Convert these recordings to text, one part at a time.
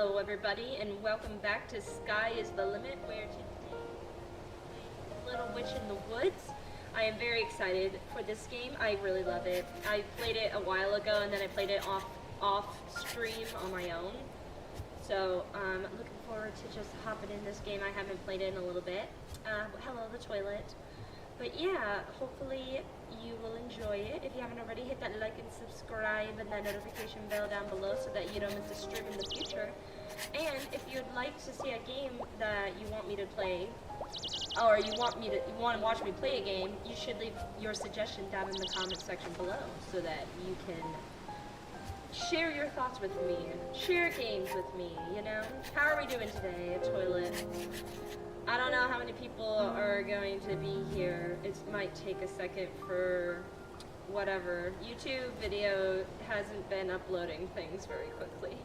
Hello everybody and welcome back to Sky is the Limit, where today we play Little Witch in the Woods. I am very excited for this game. I really love it. I played it a while ago and then I played it off stream on my own. So looking forward to just hopping in this game. I haven't played it in a little bit. Hello the toilet. But yeah, hopefully you will enjoy it. If you haven't already, hit that like and subscribe and that notification bell down below so that you don't miss a stream in the future. And if you'd like to see a game that you want me to play, or you want to watch me play a game, you should leave your suggestion down in the comment section below so that you can share your thoughts with me, share games with me, you know? How are we doing today, toilet? I don't know how many people are going to be here. It might take a second for whatever. YouTube video hasn't been uploading things very quickly.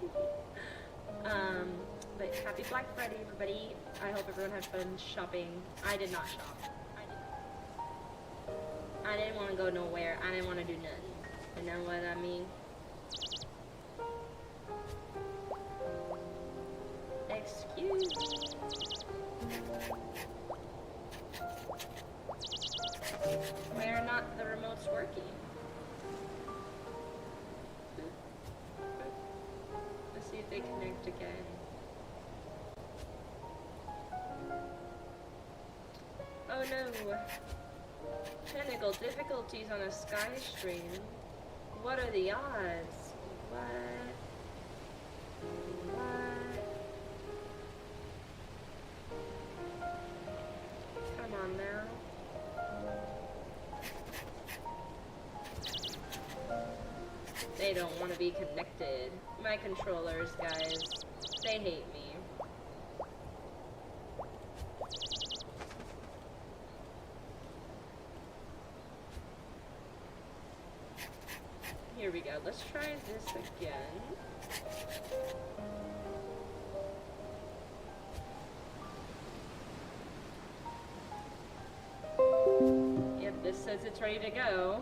But happy Black Friday, everybody. I hope everyone had fun shopping. I did not shop. I didn't want to go nowhere. I didn't want to do nothing. You know what I mean? Excuse me. Why are not the remotes working? Let's see if they connect again. Oh no! Technical difficulties on a Sky stream. What are the odds? What? Come on now. They don't want to be connected. My controllers, guys, they hate me. Here we go. Let's try this again. Yep, this says it's ready to go.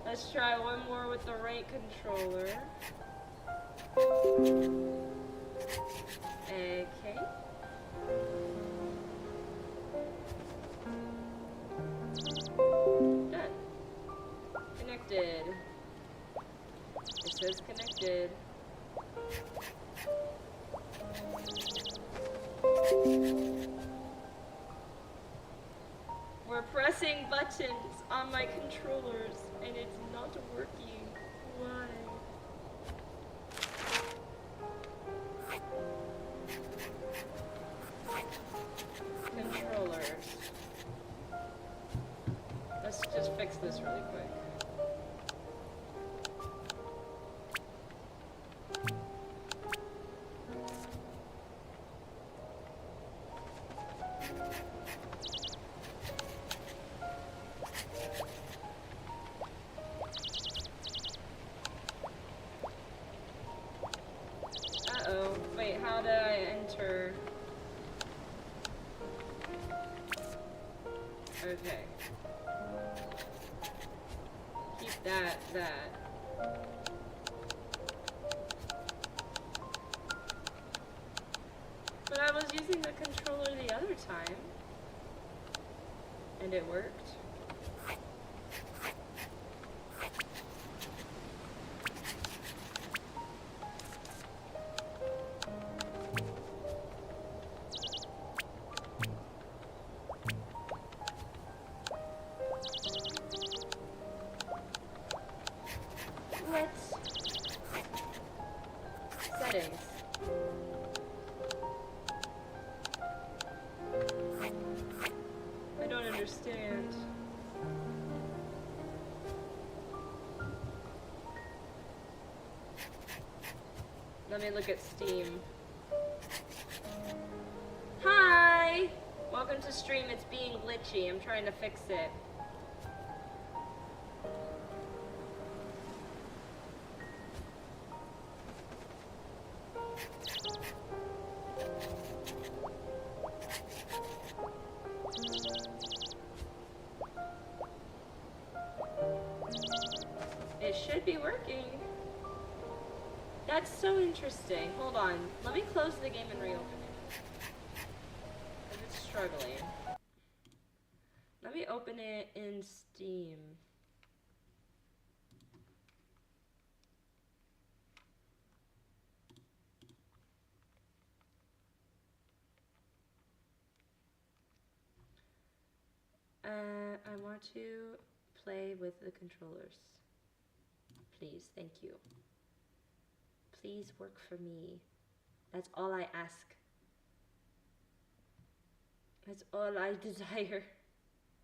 Let's try one more with the right controller. Okay. Done. Connected. It says connected. We're pressing buttons on my controllers and it's not working. Why? Controllers. Let's just fix this really quick. Uh-oh. Wait, how did I enter? Okay. Keep that. But I was using the controller the other time. And it worked. Settings. I don't understand. Let me look at Steam. Hi! Welcome to stream. It's being glitchy. I'm trying to fix it. It should be working. That's so Interesting. Hold on. Let me close the game and reopen it. 'Cause it's struggling. Let me open it in Steam. I want to play with the controllers. Please, thank you. Please work for me. That's all I ask. That's all I desire,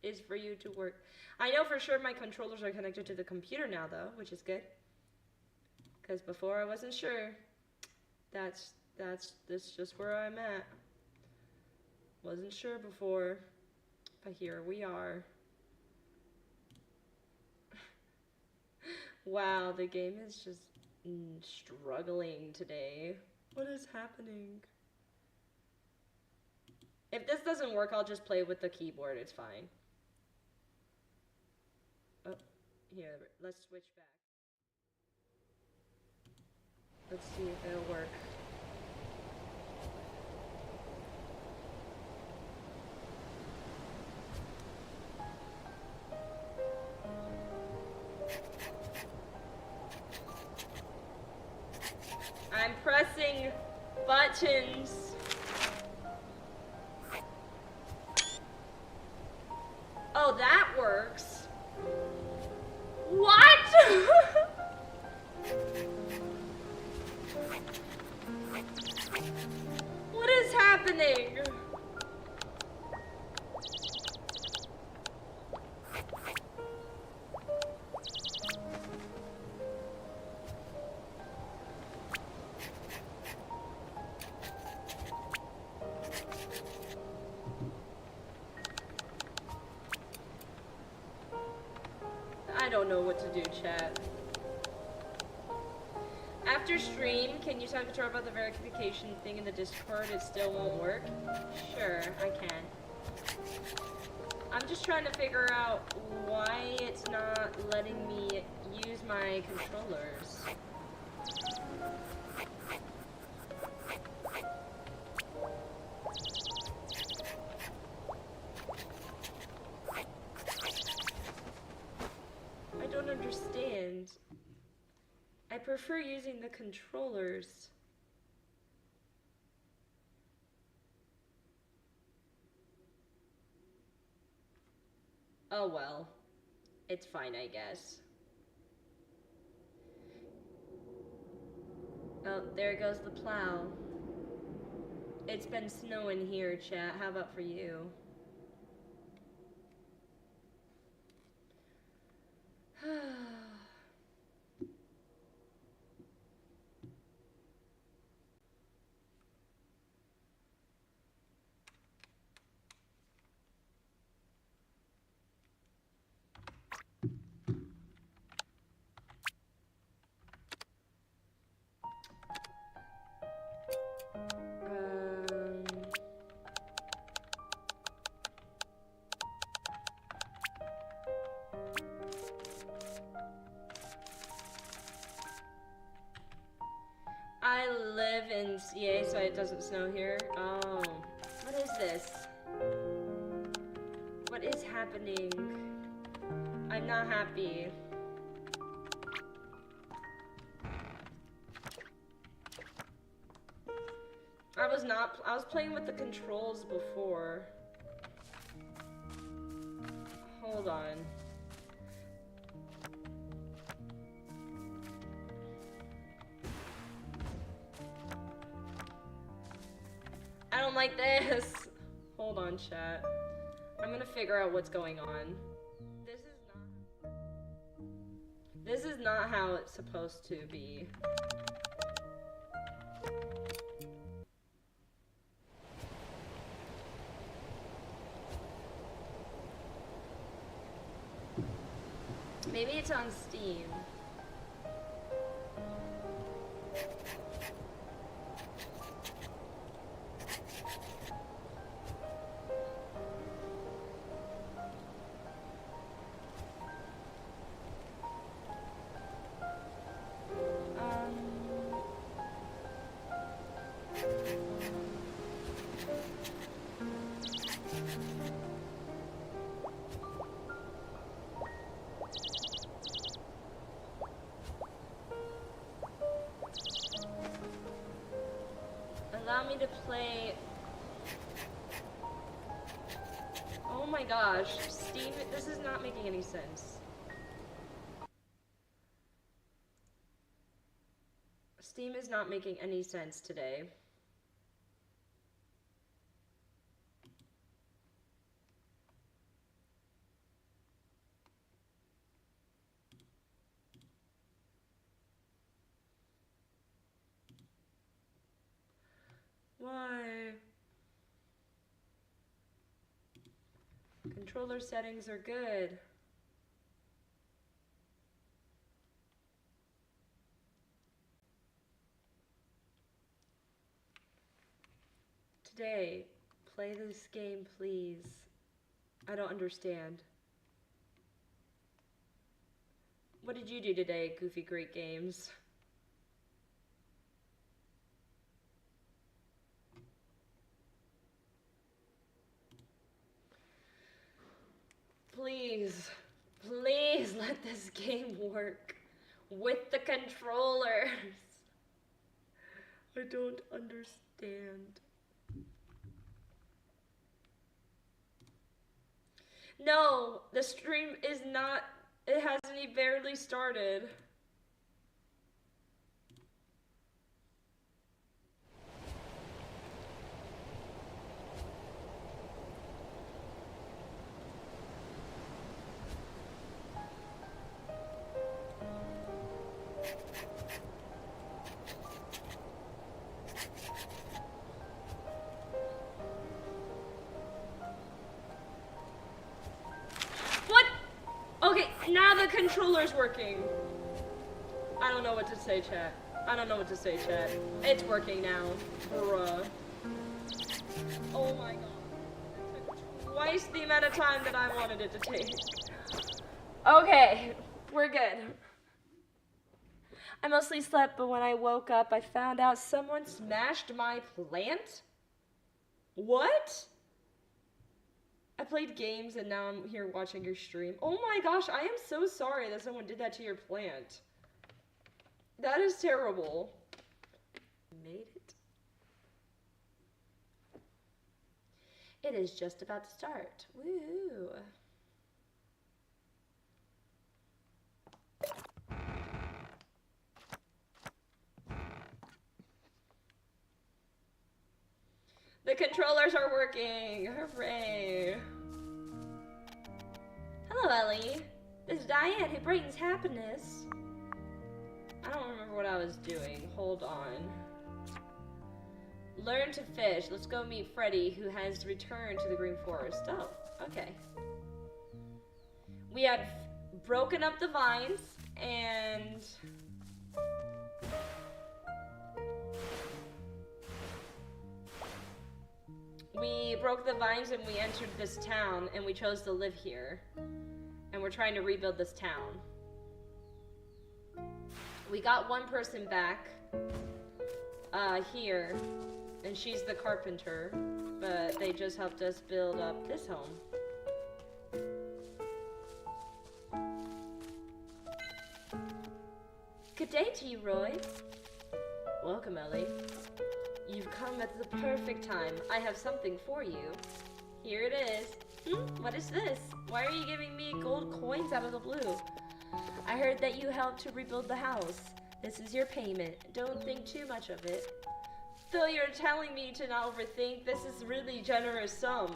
is for you to work. I know for sure my controllers are connected to the computer now though, which is good. Because before I wasn't sure. That's just where I'm at. Wasn't sure before, but here we are. Wow, the game is just struggling today. What is happening? If this doesn't work, I'll just play with the keyboard. It's fine. Oh, here, let's switch back. Let's see if it'll work. I'm pressing buttons. Oh, that works. What? What is happening? I don't know what to do, chat. After stream, can you talk to her about the verification thing in the Discord? It still won't work? Sure, I can. I'm just trying to figure out why it's not letting me use my controllers. I don't understand. I prefer using the controllers. Oh well. It's fine, I guess. Oh, there goes the plow. It's been snowing here, chat. How about for you? I live in CA, so it doesn't snow here. Oh, what is this? What is happening? I'm not happy. I was playing with the controls before. Hold on. I don't like this. Hold on, chat. I'm gonna figure out what's going on. This is not how it's supposed to be. Maybe it's on Steam. Allow me to play... Oh my gosh, Steam, this is not making any sense. Steam is not making any sense today. Why? Controller settings are good. Today, play this game, please. I don't understand. What did you do today, Goofy Great Games? Please, please let this game work with the controllers. I don't understand. No, the stream is not, it hasn't even barely started. Now the controller's working. I don't know what to say, chat. I don't know what to say, chat. It's working now. Bruh. Oh my god. It took twice the amount of time that I wanted it to take. Okay, we're good. I mostly slept, but when I woke up, I found out someone smashed my plant? What? I played games and now I'm here watching your stream. Oh my gosh, I am so sorry that someone did that to your plant. That is terrible. Made it. It is just about to start. Woo. The controllers are working! Hooray! Hello, Ellie. This is Diane, who brightens happiness. I don't remember what I was doing. Hold on. Learn to fish. Let's go meet Freddy, who has returned to the Green Forest. Oh, okay. We have broken up the vines, and... we broke the vines and we entered this town and we chose to live here. And we're trying to rebuild this town. We got one person back here, and she's the carpenter, but they just helped us build up this home. Good day to you, Roy. Welcome, Ellie. You've come at the perfect time. I have something for you. Here it is. What is this? Why are you giving me gold coins out of the blue? I heard that you helped to rebuild the house. This is your payment. Don't think too much of it. Though you're telling me to not overthink, this is really generous sum.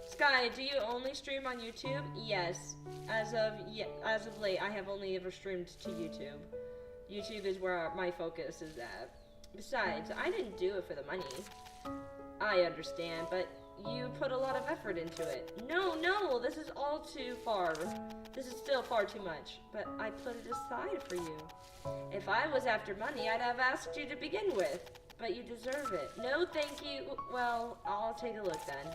Sky, do you only stream on YouTube? Yes. As of late, I have only ever streamed to YouTube. YouTube is where my focus is at. Besides, I didn't do it for the money. I understand, but you put a lot of effort into it. No, this is all too far. This is still far too much, but I put it aside for you. If I was after money, I'd have asked you to begin with, but you deserve it. No, thank you. Well, I'll take a look then.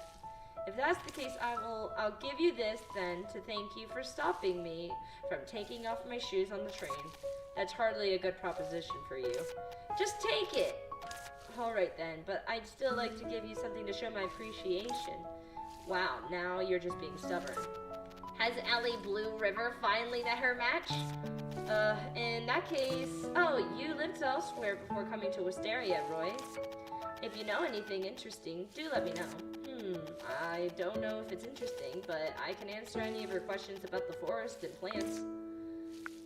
If that's the case, I'll give you this then to thank you for stopping me from taking off my shoes on the train. That's hardly a good proposition for you. Just take it. Alright then, but I'd still like to give you something to show my appreciation. Wow, now you're just being stubborn. Has Ellie Blue River finally met her match? In that case... Oh, you lived elsewhere before coming to Wisteria, Roy. If you know anything interesting, do let me know. I don't know if it's interesting, but I can answer any of your questions about the forest and plants.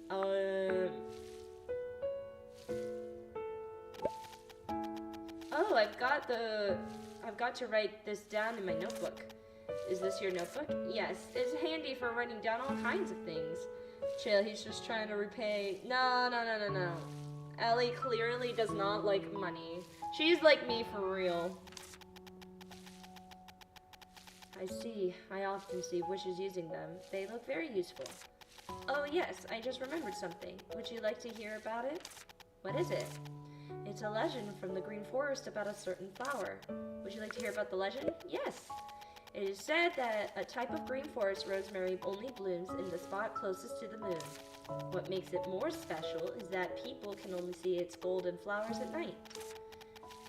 Oh, I've got to write this down in my notebook. Is this your notebook? Yes, it's handy for writing down all kinds of things. Chill, he's just trying to repay. No. Ellie clearly does not like money. She's like me for real. I see. I often see witches using them. They look very useful. Oh yes, I just remembered something. Would you like to hear about it? What is it? It's a legend from the Green Forest about a certain flower. Would you like to hear about the legend? Yes. It is said that a type of green forest rosemary only blooms in the spot closest to the moon. What makes it more special is that people can only see its golden flowers at night.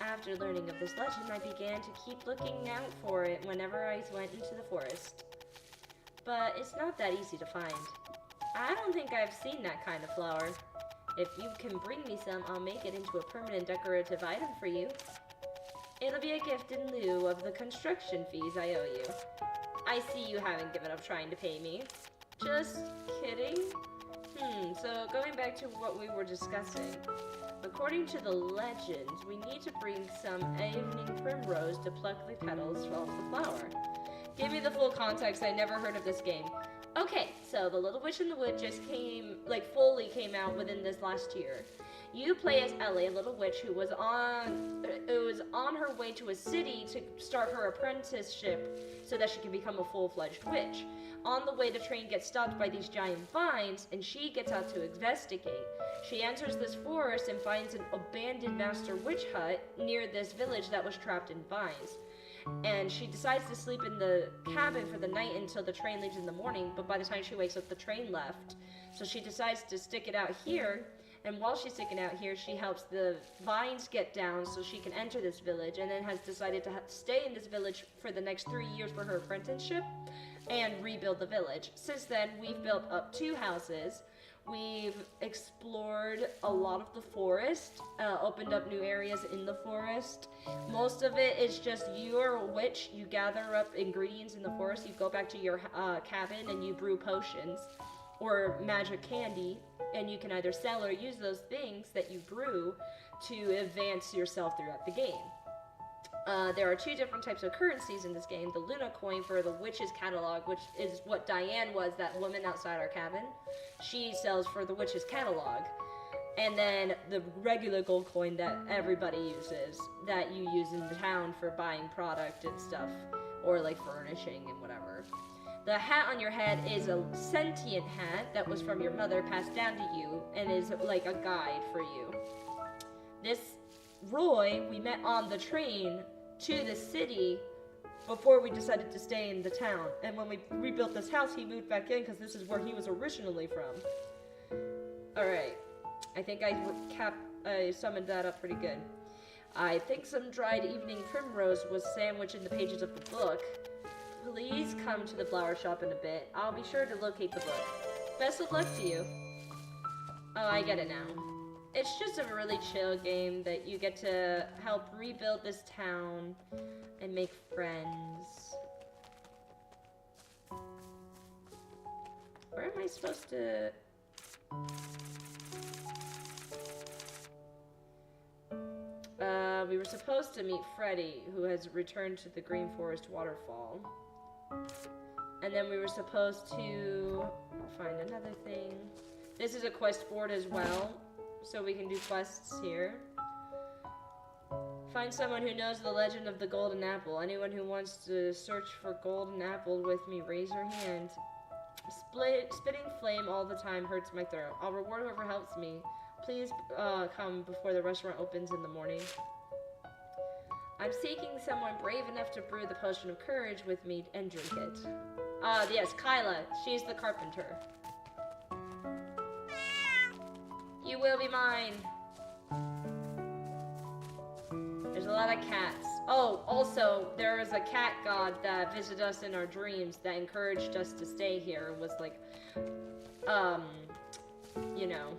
After learning of this legend, I began to keep looking out for it whenever I went into the forest. But it's not that easy to find. I don't think I've seen that kind of flower. If you can bring me some, I'll make it into a permanent decorative item for you. It'll be a gift in lieu of the construction fees I owe you. I see you haven't given up trying to pay me. Just kidding? So going back to what we were discussing. According to the legend, we need to bring some evening primrose to pluck the petals off the flower. Give me the full context, I never heard of this game. Okay, so The Little Witch in the Wood just fully came out within this last year. You play as Ellie, a little witch who was on her way to a city to start her apprenticeship so that she can become a full-fledged witch. On the way, the train gets stopped by these giant vines, and she gets out to investigate. She enters this forest and finds an abandoned master witch hut near this village that was trapped in vines. And she decides to sleep in the cabin for the night until the train leaves in the morning, but by the time she wakes up, the train left. So she decides to stick it out here, and while she's sticking out here, she helps the vines get down so she can enter this village, and then has decided to stay in this village for the next 3 years for her apprenticeship and rebuild the village. Since then, we've built up 2 houses. We've explored a lot of the forest, opened up new areas in the forest. Most of it is just you're a witch, you gather up ingredients in the forest, you go back to your cabin and you brew potions or magic candy, and you can either sell or use those things that you brew to advance yourself throughout the game. There are 2 different types of currencies in this game. The Luna coin for the witch's catalog, which is what Diane was, that woman outside our cabin. She sells for the witch's catalog. And then the regular gold coin that everybody uses, that you use in the town for buying product and stuff, or like furnishing and whatever. The hat on your head is a sentient hat that was from your mother, passed down to you, and is like a guide for you. This Roy, we met on the train to the city before we decided to stay in the town. And when we rebuilt this house, he moved back in because this is where he was originally from. Alright. I think I summoned that up pretty good. I think some dried evening primrose was sandwiched in the pages of the book. Please come to the flower shop in a bit. I'll be sure to locate the book. Best of luck to you. Oh, I get it now. It's just a really chill game that you get to help rebuild this town and make friends. Where am I supposed to... we were supposed to meet Freddy, who has returned to the Green Forest Waterfall. And then we were supposed to find another thing. This is a quest board as well, so we can do quests here. Find someone who knows the legend of the Golden Apple. Anyone who wants to search for Golden Apple with me, raise your hand. Spitting flame all the time hurts my throat. I'll reward whoever helps me. Please come before the restaurant opens in the morning. I'm seeking someone brave enough to brew the potion of courage with me and drink it. Yes, Kyla. She's the carpenter. You will be mine. There's a lot of cats. Oh, also, there was a cat god that visited us in our dreams that encouraged us to stay here. It was like, you know,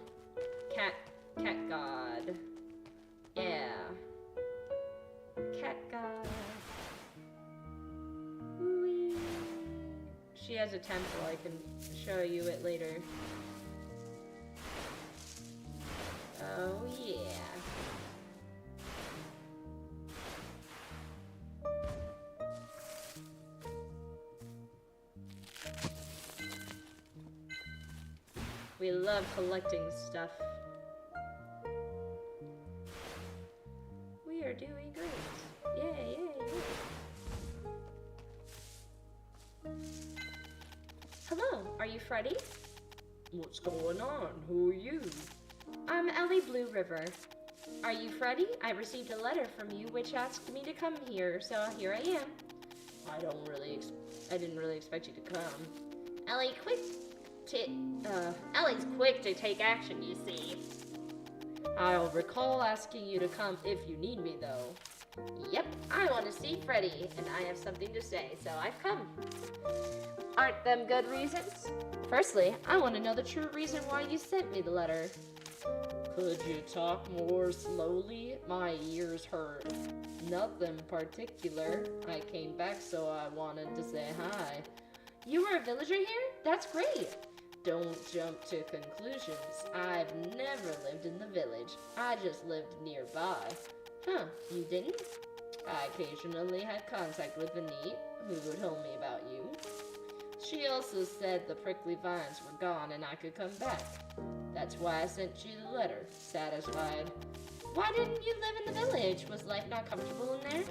cat god. Yeah. She has a temple. I can show you it later. Oh, yeah. We love collecting stuff. We are doing great. Yay, yay, yay. Hello, are you Freddy? What's going on? Who are you? I'm Ellie Blue River. Are you Freddy? I received a letter from you which asked me to come here, so here I am. I didn't really expect you to come. Ellie's quick to take action, you see. I'll recall asking you to come if you need me, though. Yep, I want to see Freddy, and I have something to say, so I've come. Aren't them good reasons? Firstly, I want to know the true reason why you sent me the letter. Could you talk more slowly? My ears hurt. Nothing particular. I came back, so I wanted to say hi. You were a villager here? That's great. Don't jump to conclusions. I've never lived in the village. I just lived nearby. Huh, you didn't? I occasionally had contact with Anit, who told me about you. She also said the prickly vines were gone and I could come back. That's why I sent you the letter, satisfied. Why didn't you live in the village? Was life not comfortable in there?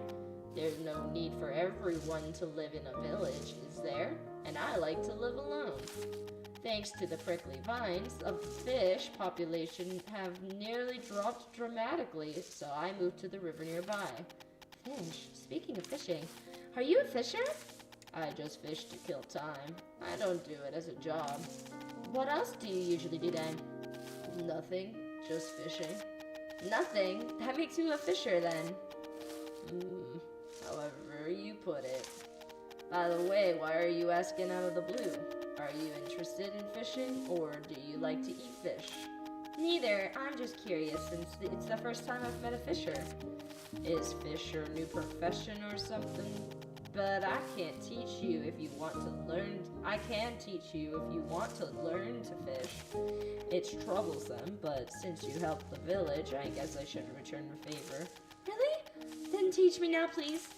There's no need for everyone to live in a village, is there? And I like to live alone. Thanks to the prickly vines, the fish population have nearly dropped dramatically, so I moved to the river nearby. Fish? Speaking of fishing, are you a fisher? I just fish to kill time. I don't do it as a job. What else do you usually do then? Nothing, just fishing. Nothing? That makes you a fisher then. However you put it. By the way, why are you asking out of the blue? Are you interested in fishing, or do you like to eat fish? Neither. I'm just curious, since it's the first time I've met a fisher. Is fish your new profession or something? But I can't teach you if you want to learn. I can teach you if you want to learn to fish. It's troublesome, but since you helped the village, I guess I should return the favor. Really? Then teach me now, please.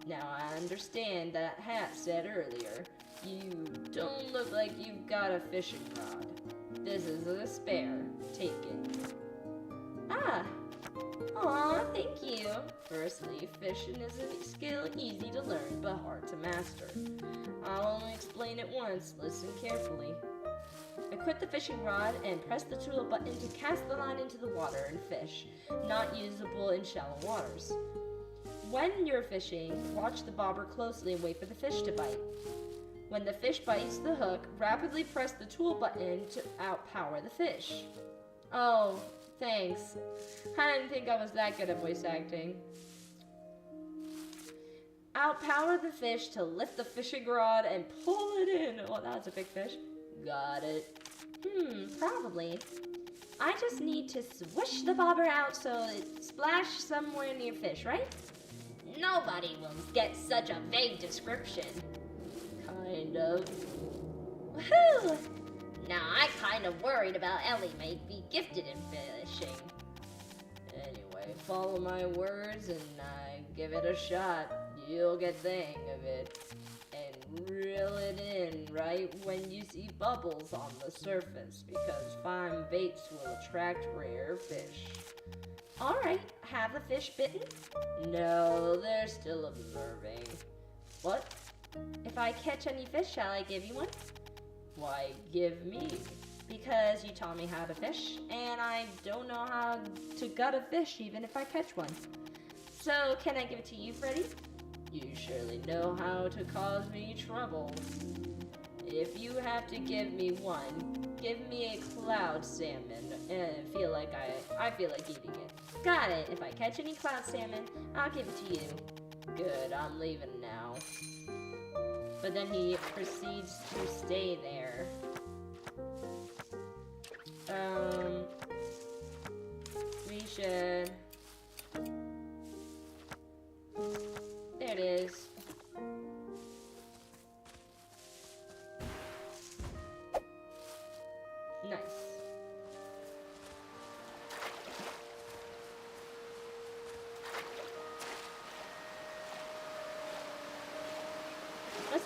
Now I understand that Hat said earlier, you don't look like you've got a fishing rod. This is a spare. Take it. Ah. Aw, thank you. Firstly, fishing is a skill easy to learn, but hard to master. I'll only explain it once. Listen carefully. Equip the fishing rod and press the tool button to cast the line into the water and fish, not usable in shallow waters. When you're fishing, watch the bobber closely and wait for the fish to bite. When the fish bites the hook, rapidly press the tool button to outpower the fish. Oh, thanks. I didn't think I was that good at voice acting. Outpower the fish to lift the fishing rod and pull it in. Oh, that's a big fish. Got it. Probably. I just need to swish the bobber out so it splashes somewhere near fish, right? Nobody will get such a vague description. Kind of. Woohoo! Now, I'm kind of worried about Ellie may be gifted in fishing. Anyway, follow my words and give it a shot. You'll get the hang of it. And reel it in right when you see bubbles on the surface, because fine baits will attract rare fish. Alright, have the fish bitten? No, they're still observing. What? If I catch any fish, shall I give you one? Why, give me? Because you taught me how to fish, and I don't know how to gut a fish even if I catch one. So, can I give it to you, Freddy? You surely know how to cause me troubles. If you have to give me one, give me a cloud salmon, and I feel like eating it. Got it. If I catch any cloud salmon, I'll give it to you. Good, I'm leaving now. But then he proceeds to stay there. We should... There it is.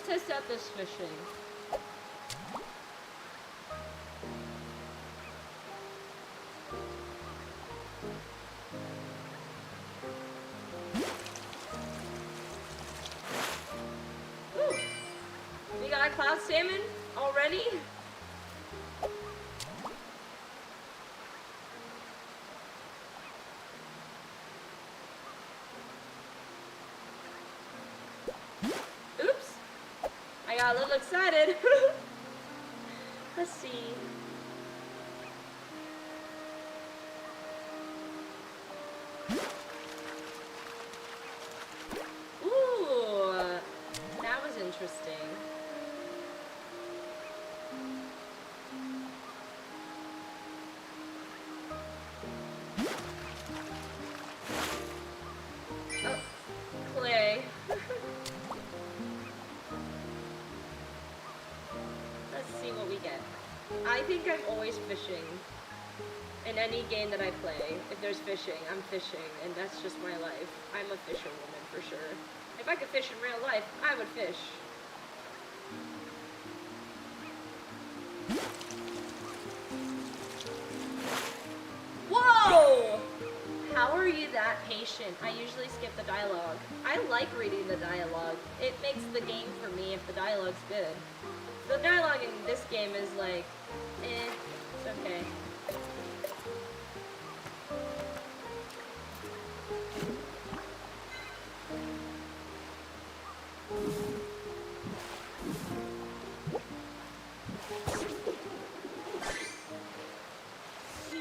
test out this fishing. Ooh. We got a cloud salmon already? Oops. I got a little excited. Let's see. Ooh, that was interesting. Oh, clay. Let's see what we get. I think I'm always fishing. In any game that I play, if there's fishing, I'm fishing, and that's just my life. I'm a fisherwoman for sure. If I could fish in real life, I would fish. Whoa! How are you that patient? I usually skip the dialogue. I like reading the dialogue. It makes the game for me if the dialogue's good. The dialogue in this game is like, it's okay.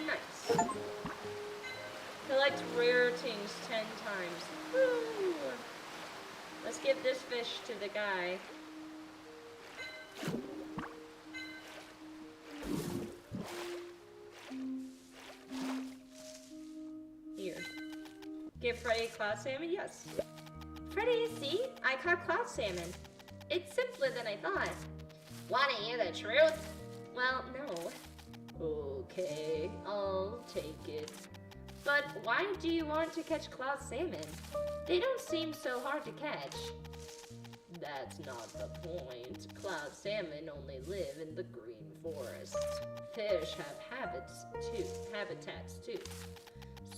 Nice. Collect rare things 10 times. Woo. Let's give this fish to the guy. Here. Give Freddy cloud salmon? Yes. Freddy, see? I caught cloud salmon. It's simpler than I thought. Wanna hear the truth? Well, no. Okay, I'll take it. But why do you want to catch cloud salmon? They don't seem so hard to catch. That's not the point. Cloud salmon only live in the green forest. Fish have habitats too.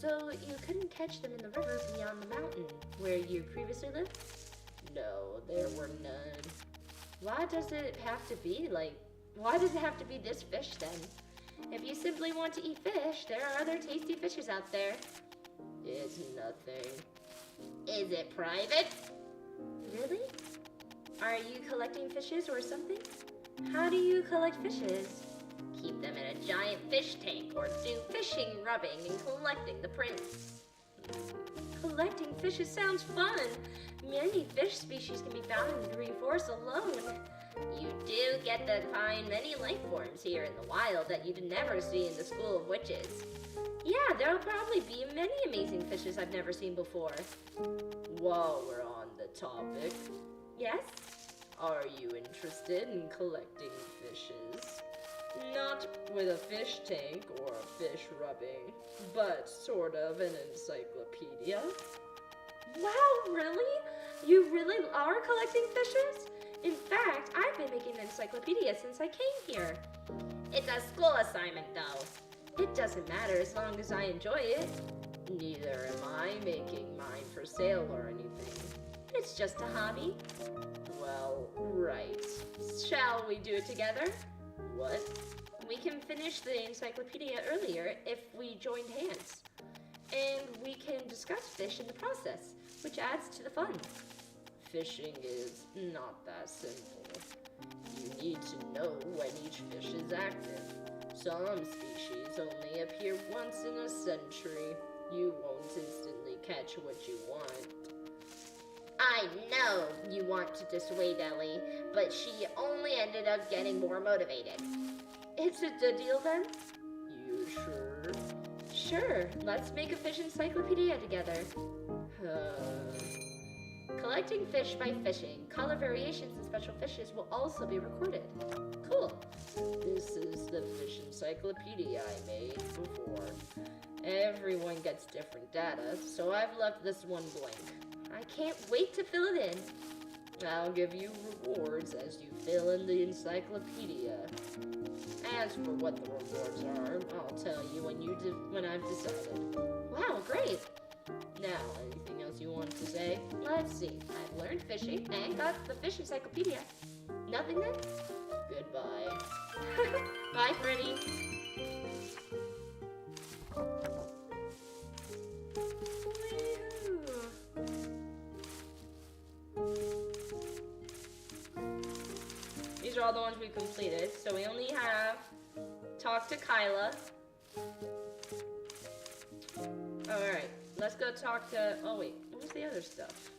So you couldn't catch them in the river beyond the mountain, where you previously lived? No, there were none. Why does it have to be this fish then? If you simply want to eat fish, there are other tasty fishes out there. It's nothing. Is it private? Really? Are you collecting fishes or something? How do you collect fishes? Keep them in a giant fish tank or do fishing, rubbing, and collecting the prints. Collecting fishes sounds fun. Many fish species can be found in the green forest alone. You do get to find many life forms here in the wild that you'd never see in the School of Witches. Yeah, there'll probably be many amazing fishes I've never seen before. While we're on the topic, yes? Are you interested in collecting fishes? Not with a fish tank or a fish rubbing, but sort of an encyclopedia. Wow, really? You really are collecting fishes? In fact, I've been making an encyclopedia since I came here. It's a school assignment, though. It doesn't matter as long as I enjoy it. Neither am I making mine for sale or anything. It's just a hobby. Well, right. Shall we do it together? What? We can finish the encyclopedia earlier if we joined hands. And we can discuss fish in the process, which adds to the fun. Fishing is not that simple. You need to know when each fish is active. Some species only appear once in a century. You won't instantly catch what you want. I know you want to dissuade Ellie, but she only ended up getting more motivated. It's a good deal then? You sure? Sure, let's make a fish encyclopedia together. Collecting fish by fishing. Color variations and special fishes will also be recorded. Cool. This is the fish encyclopedia I made before. Everyone gets different data, so I've left this one blank. I can't wait to fill it in. I'll give you rewards as you fill in the encyclopedia. As for what the rewards are, I'll tell you when I've decided. Wow, great. Now, anything else you want to say? Let's see. I've learned fishing and got the fish encyclopedia. Nothing then? Goodbye. Bye, Freddy. These are all the ones we completed. So we only have talk to Kyla. Alright, let's go talk to... Oh wait, what was the other stuff?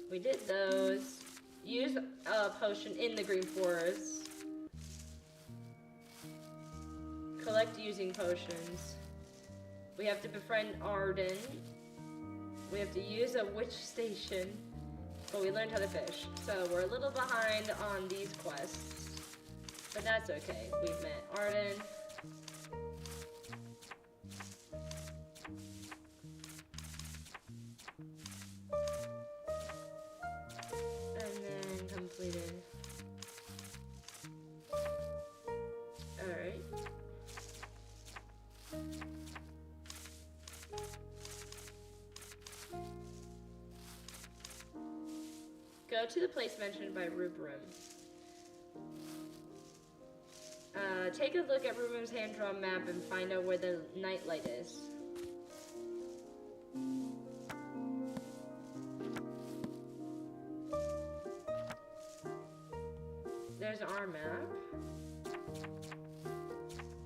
We did those. Use a potion in the Green Forest. Collect using potions. We have to befriend Arden. We have to use a witch station. But we learned how to fish. So we're a little behind on these quests. But that's okay. We've met Arden. And then completed. Alright. Go to the place mentioned by Rubrum. Take a look at Rubrum's hand-drawn map and find out where the nightlight is. There's our map.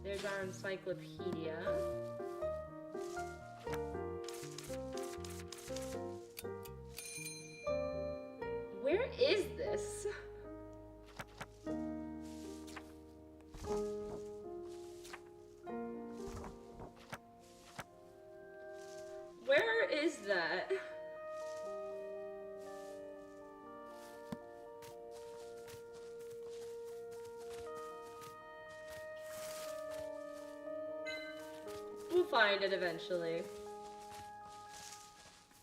There's our encyclopedia. Where is this? Where is that? We'll find it eventually.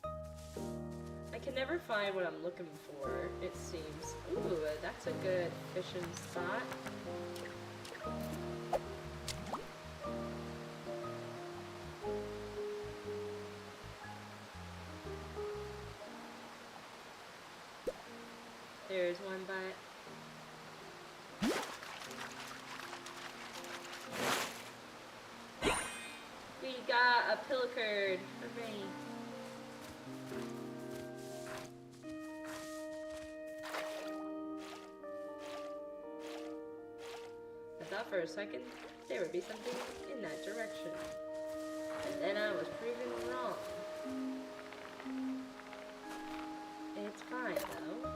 I can never find what I'm looking for, it seems. Ooh, that's a good fishing spot. There's one bite. We got a pilchard. Hooray. I thought for a second there would be something in that direction. And then I was proven wrong. It's fine though.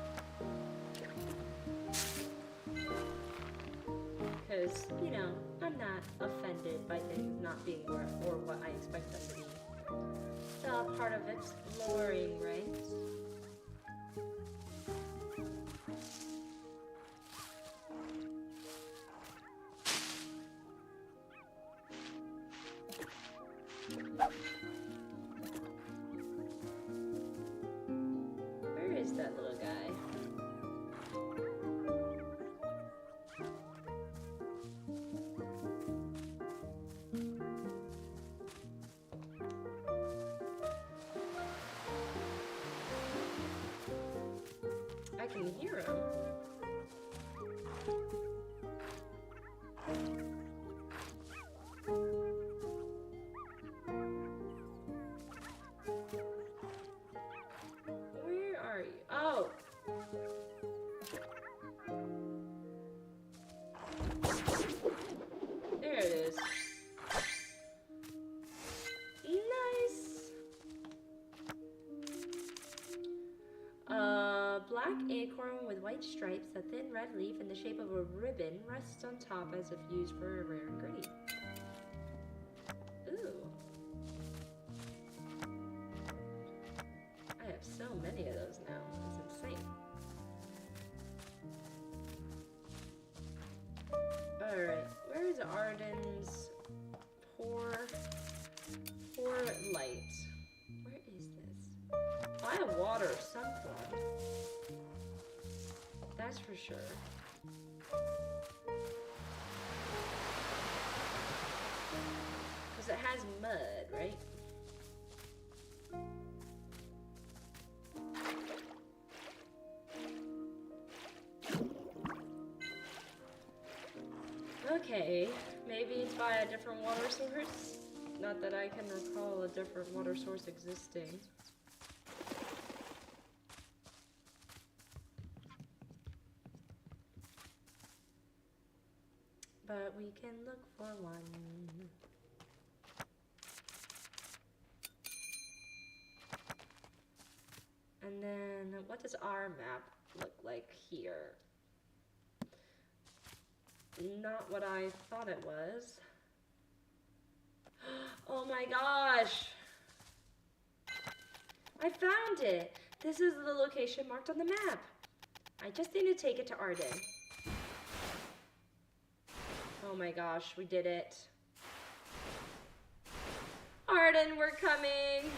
Because, you know, I'm not offended by things not being or what I expect them to be. It's all part of exploring, right? Where is that little guy? I can hear him. Where are you? Oh! There it is. Nice! Black acorn with white stripes, a thin red leaf in the shape of a ribbon rests on top as if used for a rare ingredient. Ooh. I have so many of those now. It's insane. Alright, where is Arden's pour? water something. That's for sure. Because it has mud, right? Okay, maybe it's by a different water source. Not that I can recall a different water source existing. But we can look for one. And then, what does our map look like here? Not what I thought it was. Oh my gosh! I found it! This is the location marked on the map. I just need to take it to Arden. Oh my gosh, we did it. Arden, we're coming!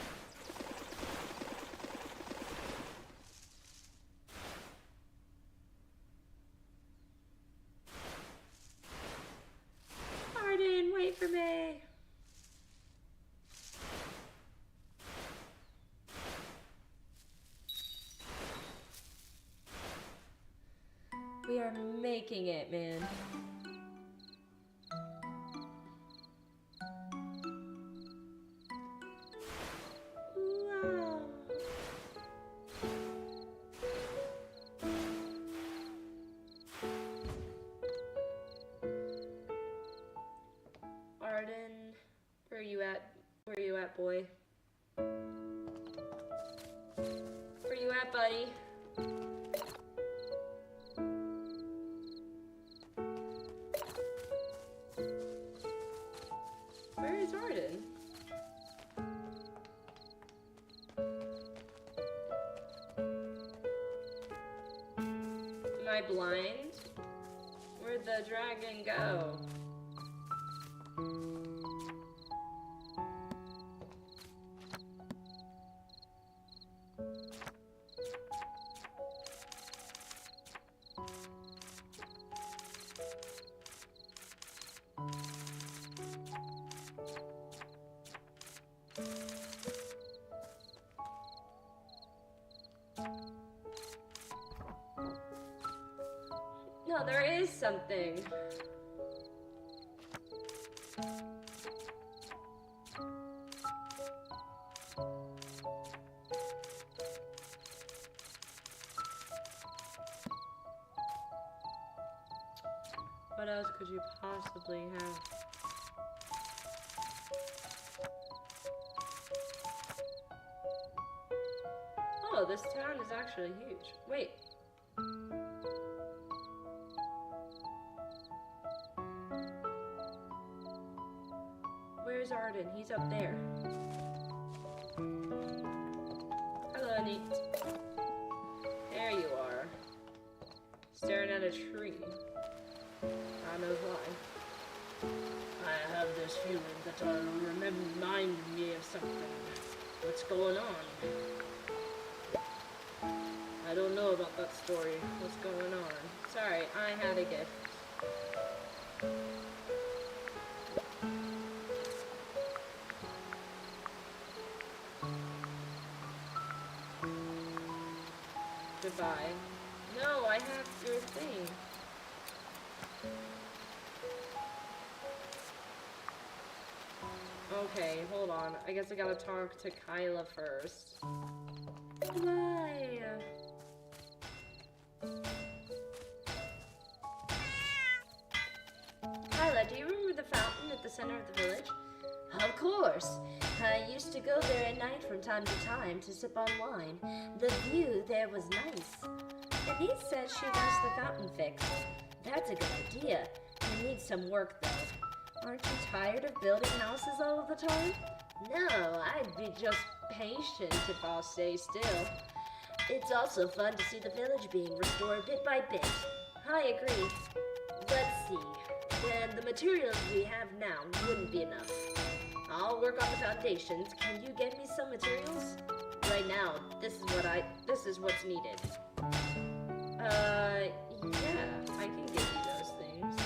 Arden, wait for me! We are making it, man. Wow. Arden, where are you at? Where are you at, boy? Where you at, buddy? Where is Arden? Am I blind? Where'd the dragon go? No, there is something. What else could you possibly have? Oh, this town is actually huge. Wait. Where's Arden? He's up there. Hello, Neat. There you are. Staring at a tree. God knows why. I have this feeling that remind me of something. What's going on? I don't know about that story. What's going on? Sorry, I had a gift. Goodbye. No, I have your thing. Okay, hold on. I guess I gotta talk to Kyla first. Why? Kyla, do you remember the fountain at the center of the village? Of course. I used to go there at night from time to time to sip on wine. The view there was nice. Denise said she wants the fountain fixed. That's a good idea. It needs some work though. Aren't you tired of building houses all of the time? No, I'd be just patient if I'll stay still. It's also fun to see the village being restored bit by bit. I agree. Let's see. Then the materials we have now wouldn't be enough. I'll work on the foundations. Can you get me some materials? right now, this is what's needed. Yeah, I can give you those things.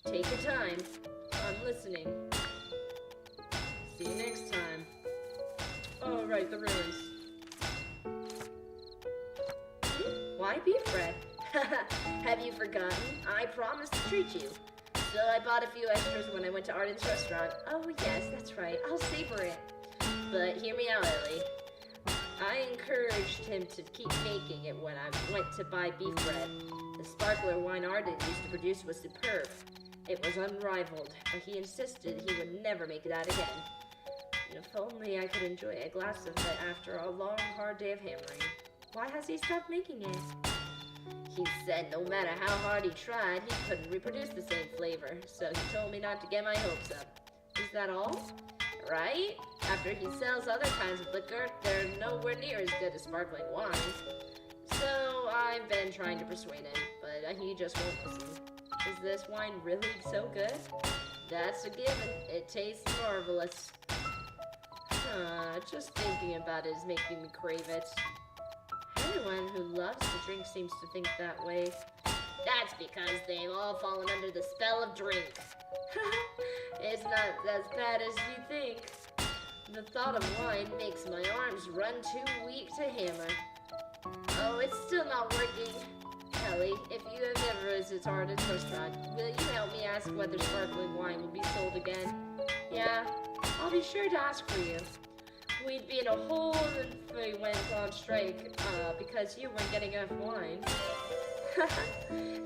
Take your time. I'm listening. See you next time. Oh, right, the ruins. Why beef bread? Have you forgotten? I promised to treat you. So I bought a few extras when I went to Arden's restaurant. Oh yes, that's right. I'll savor it. But hear me out, Ellie. I encouraged him to keep making it when I went to buy beef bread. The sparkler wine Arden used to produce was superb. It was unrivaled, but he insisted he would never make that again. If only I could enjoy a glass of it after a long, hard day of hammering. Why has he stopped making it? He said no matter how hard he tried, he couldn't reproduce the same flavor, so he told me not to get my hopes up. Is that all? Right? After he sells other kinds of liquor, they're nowhere near as good as sparkling wines. So I've been trying to persuade him, but he just won't listen. Is this wine really so good? That's a given. It tastes marvelous. Just thinking about it is making me crave it. Everyone who loves to drink seems to think that way. That's because they've all fallen under the spell of drink. It's not as bad as you think. The thought of wine makes my arms run too weak to hammer. Oh, it's still not working. Ellie, if you have ever visited Arden's restaurant, will you help me ask whether sparkling wine will be sold again? Yeah, I'll be sure to ask for you. We'd be in a hole if we went on strike, because you weren't getting enough wine.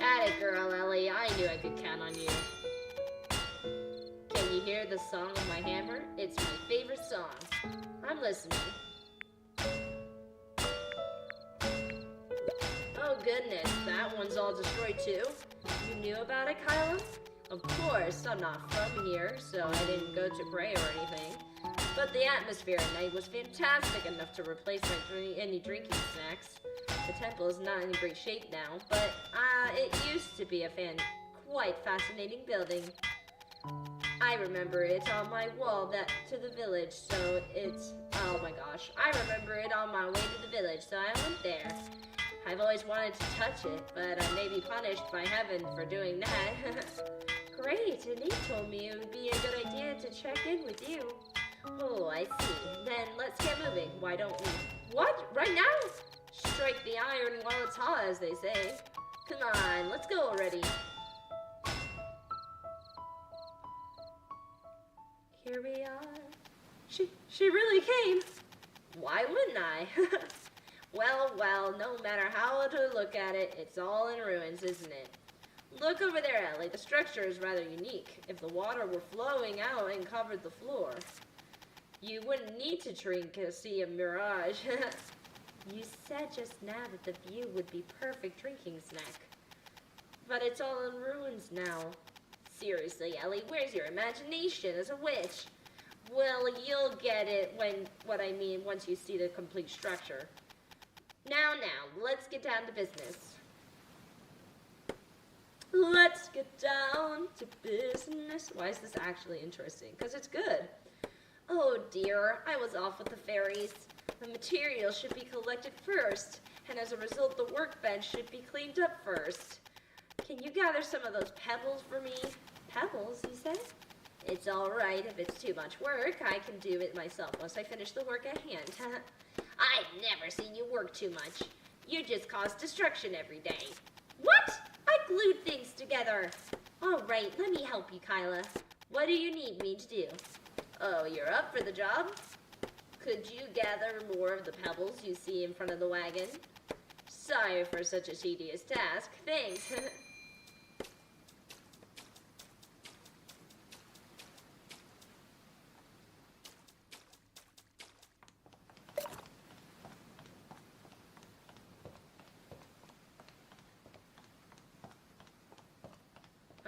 Atta girl, Ellie, I knew I could count on you. Can you hear the song of my hammer? It's my favorite song. I'm listening. Oh goodness, that one's all destroyed too. You knew about it, Kyla? Of course, I'm not from here, so I didn't go to pray or anything. But the atmosphere at night was fantastic enough to replace any drinking snacks. The temple is not in great shape now, but it used to be a quite fascinating building. I remember it on my wall to the village, so it's... Oh my gosh, I remember it on my way to the village, so I went there. I've always wanted to touch it, but I may be punished by heaven for doing that. Great, and he told me it would be a good idea to check in with you. Oh, I see. Then let's get moving. Why don't we? What? Right now? Strike the iron while it's hot, as they say. Come on, let's go already. Here we are. She really came. Why wouldn't I? Well, no matter how to look at it, it's all in ruins, isn't it? Look over there, Ellie. The structure is rather unique. If the water were flowing out and covered the floor, you wouldn't need to drink to see a mirage. You said just now that the view would be perfect drinking snack. But it's all in ruins now. Seriously, Ellie, where's your imagination as a witch? Well, you'll get it what I mean once you see the complete structure. Now, let's get down to business. Let's get down to business. Why is this actually interesting? Because it's good. Oh dear, I was off with the fairies. The material should be collected first, and as a result, the workbench should be cleaned up first. Can you gather some of those pebbles for me? Pebbles, you said? It's all right. If it's too much work, I can do it myself once I finish the work at hand. I've never seen you work too much. You just cause destruction every day. What? I glued things together. All right, let me help you, Kyla. What do you need me to do? Oh, you're up for the job? Could you gather more of the pebbles you see in front of the wagon? Sorry for such a tedious task. Thanks.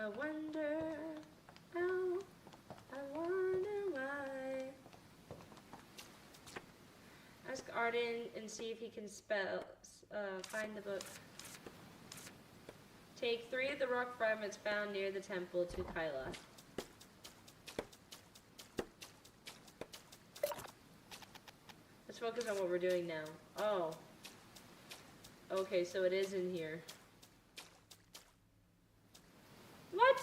I wonder why. Ask Arden and see if he can find the book. Take 3 of the rock fragments found near the temple to Kyla. focus on what we're doing now. Oh. Okay, so it is in here. What?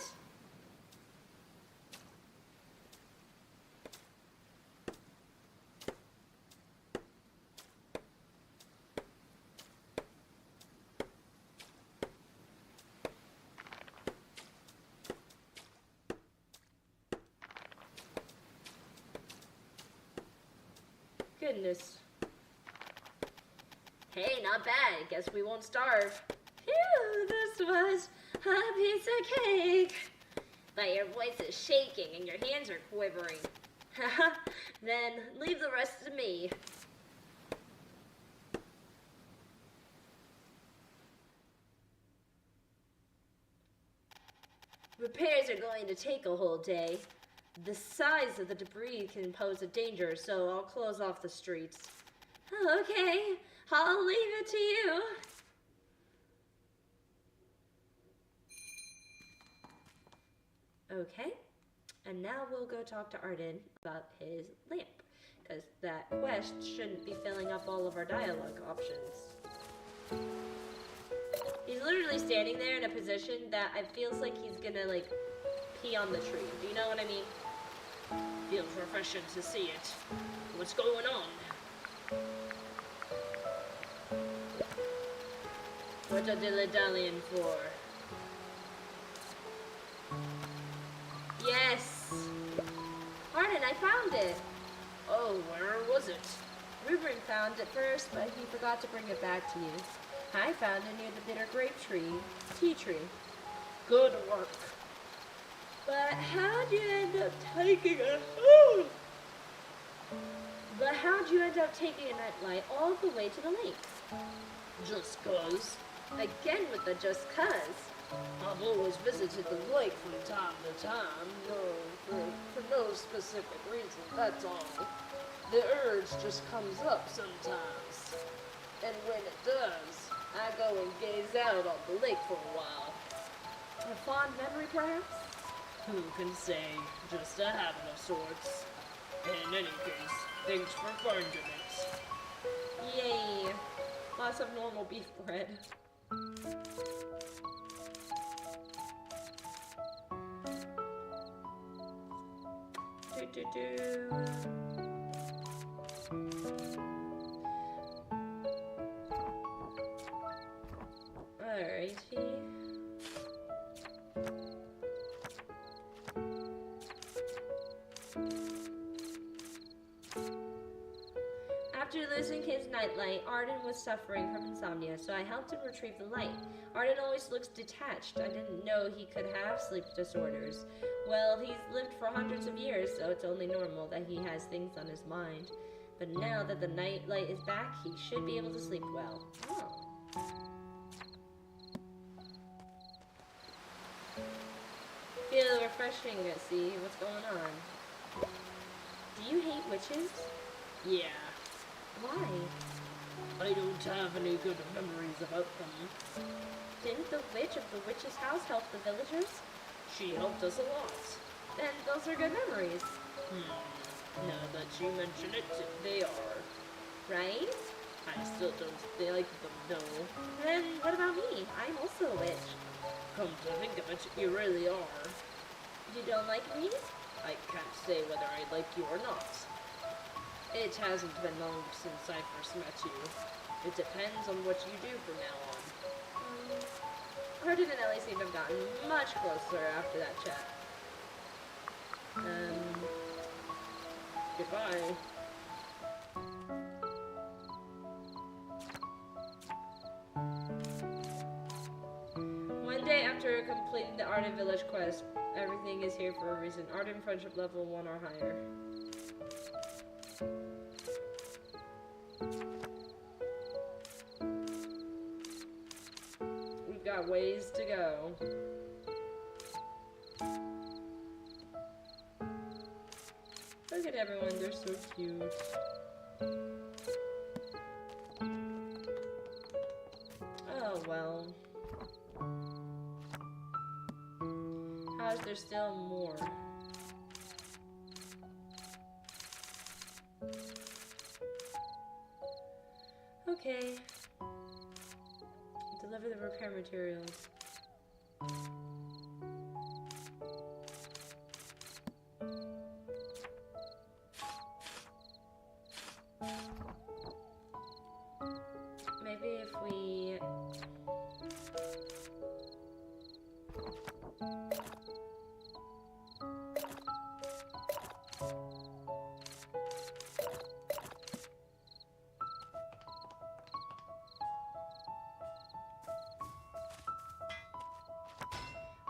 Goodness. Hey, not bad. Guess we won't starve. Phew, this was a piece of cake. But your voice is shaking and your hands are quivering. Then leave the rest to me. Repairs are going to take a whole day. The size of the debris can pose a danger, so I'll close off the streets. Okay, I'll leave it to you. Okay, and now we'll go talk to Arden about his lamp, because that quest shouldn't be filling up all of our dialogue options. He's literally standing there in a position that it feels like he's gonna, like, pee on the tree. Do you know what I mean? Feels refreshing to see it. What's going on? What a dilly-dallying for? Yes! Arden, I found it! Oh, where was it? Ruben found it first, but he forgot to bring it back to you. I found it near the bitter grape tree, tea tree. Good work. But how'd you end up taking a... But how'd you end up taking a nightlight all the way to the lake? Just 'cause. Again with the just 'cause. I've always visited the lake from time to time, for no specific reason, that's all. The urge just comes up sometimes. And when it does, I go and gaze out on the lake for a while. A fond memory, perhaps? Who can say? Just a habit of sorts. In any case, thanks for finding it. Yay! Lots of normal beef bread. Alrighty. After losing his nightlight, Arden was suffering from insomnia, so I helped him retrieve the light. Arden always looks detached. I didn't know he could have sleep disorders. Well, he's lived for hundreds of years, so it's only normal that he has things on his mind. But now that the nightlight is back, he should be able to sleep well. Oh. Feel refreshing to see what's going on. Do you hate witches? Yeah. Why? I don't have any good memories about them. Didn't the witch of the witch's house help the villagers? She helped us a lot. Then those are good memories. Now that you mention it, they are. Right? I still don't like them, though. Then what about me? I'm also a witch. Come to think of it, you really are. You don't like me? I can't say whether I like you or not. It hasn't been long since I first met you. It depends on what you do from now on. Arden and Ellie seem to have gotten much closer after that chat. Goodbye. One day after completing the Arden Village quest, everything is here for a reason. Arden friendship level 1 or higher. We've got ways to go. Look at everyone, they're so cute. Oh well. How is there still more? Okay. Deliver the repair materials. Maybe if we...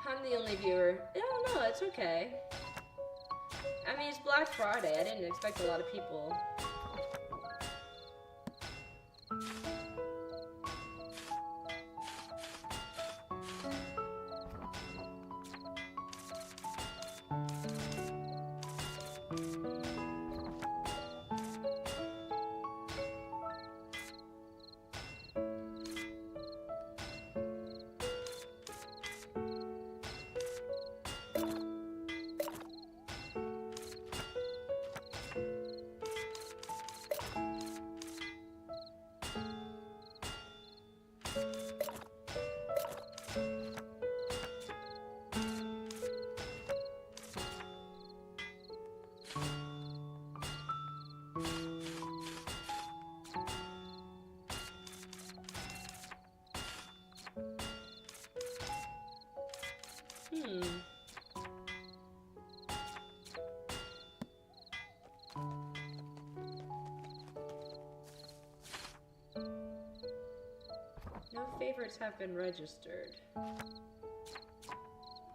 I'm the only viewer. No, it's okay. I mean, it's Black Friday. I didn't expect a lot of people. No favorites have been registered.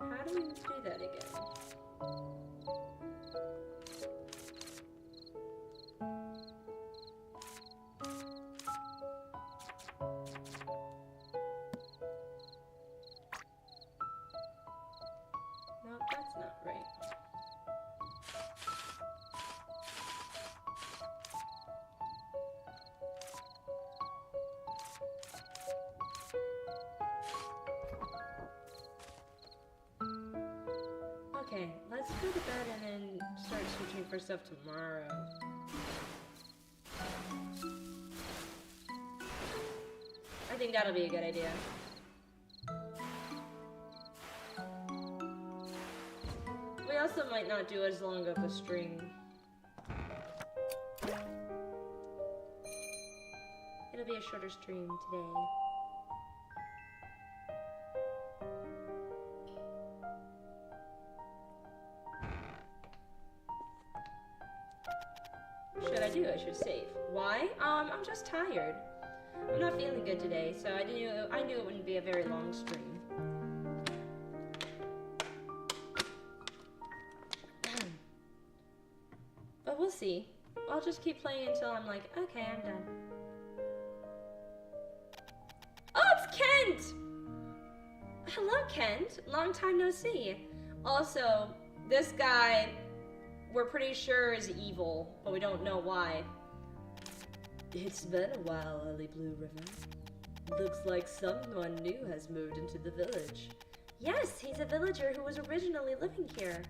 How do we do that again? No, that's not right. Okay, let's go to bed and then start searching for stuff tomorrow. I think that'll be a good idea. We also might not do as long of a stream. It'll be a shorter stream today. Should I do? I should save. Why? I'm just tired. I'm not feeling good today, so I knew it wouldn't be a very long stream. But we'll see. I'll just keep playing until I'm like, okay, I'm done. Oh, it's Kent! Hello, Kent. Long time no see. Also, this guy, we're pretty sure is evil, but we don't know why. It's been a while, Ellie Blue River. Looks like someone new has moved into the village. Yes, he's a villager who was originally living here.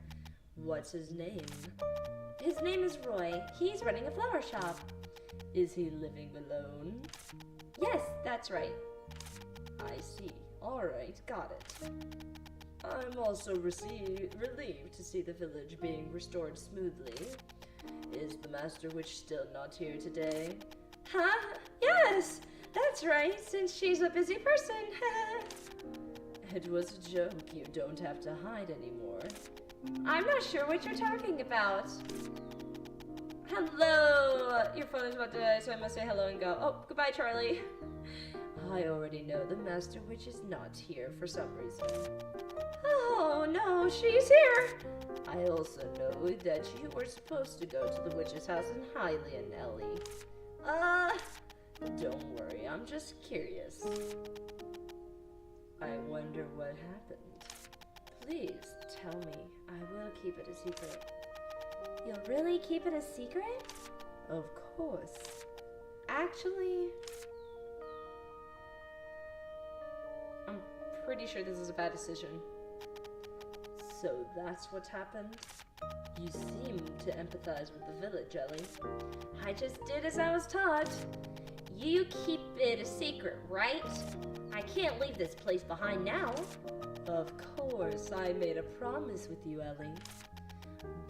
What's his name? His name is Roy. He's running a flower shop. Is he living alone? Yes, that's right. I see. Alright, got it. I'm also relieved to see the village being restored smoothly. Is the Master Witch still not here today? Huh? Yes! That's right, since she's a busy person. It was a joke. You don't have to hide anymore. I'm not sure what you're talking about. Hello! Your phone is about to die, so I must say hello and go. Oh, goodbye, Charlie. I already know the Master Witch is not here for some reason. Oh, no, she's here! I also know that you were supposed to go to the witch's house in Hylian, Ellie. Don't worry, I'm just curious. I wonder what happened. Please, tell me. I will keep it a secret. You'll really keep it a secret? Of course. Actually, I'm pretty sure this is a bad decision. So that's what happened? You seem to empathize with the village, Ellie. I just did as I was taught. You keep it a secret, right? I can't leave this place behind now. Of course, I made a promise with you, Ellie.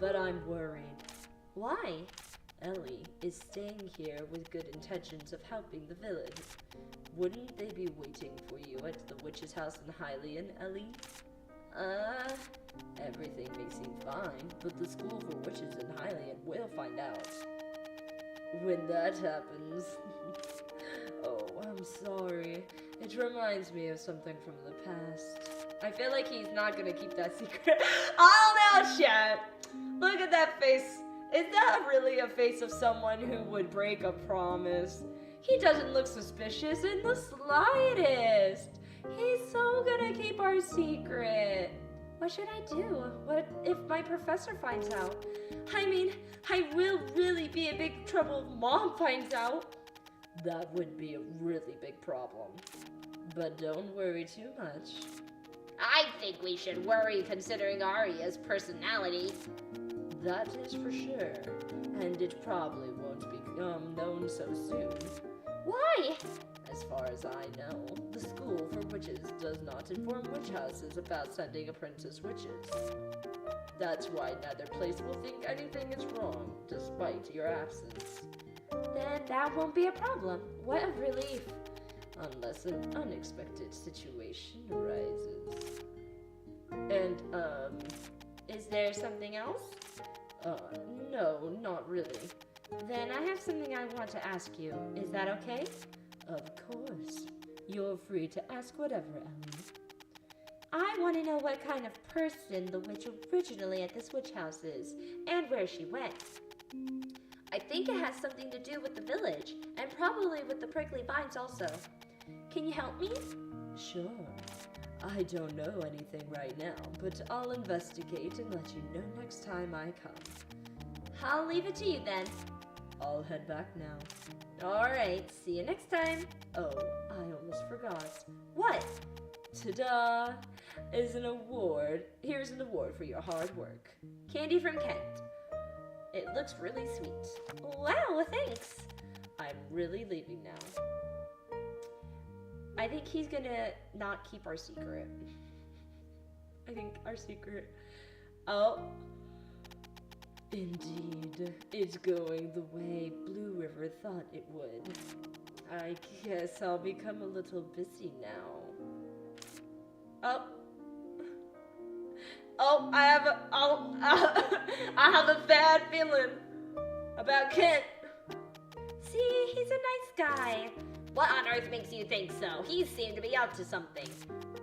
But I'm worried. Why? Ellie is staying here with good intentions of helping the village. Wouldn't they be waiting for you at the witch's house in Hylian, Ellie? Everything may seem fine, but the school for witches in Hylian will find out. When that happens... Oh, I'm sorry. It reminds me of something from the past. I feel like he's not gonna keep that secret. Oh, now, chat! Look at that face. Is that really a face of someone who would break a promise? He doesn't look suspicious in the slightest. He's so gonna keep our secret. What should I do? What if my professor finds out? I mean, I will really be in big trouble if Mom finds out. That would be a really big problem. But don't worry too much. I think we should worry considering Arya's personality. That is for sure. And it probably won't become known so soon. Why? As far as I know, the school for witches does not inform witch houses about sending apprentice witches. That's why neither place will think anything is wrong, despite your absence. Then that won't be a problem. What a relief. Unless an unexpected situation arises. And, is there something else? No, not really. Then I have something I want to ask you. Is that okay? Of course. You're free to ask whatever, Ellie. I want to know what kind of person the witch originally at this witch house is, and where she went. I think it has something to do with the village, and probably with the prickly vines also. Can you help me? Sure. I don't know anything right now, but I'll investigate and let you know next time I come. I'll leave it to you then. I'll head back now. Alright, see you next time. Oh, I almost forgot. What? Ta-da! Is an award. Here's an award for your hard work. Candy from Kent. It looks really sweet. Wow, thanks. I'm really leaving now. I think he's gonna not keep our secret. I think our secret... Oh. Indeed. It's going the way Blue River thought it would. I guess I'll become a little busy now. Oh. Oh, I have a bad feeling about Kent. See, he's a nice guy. What on earth makes you think so? He seemed to be up to something.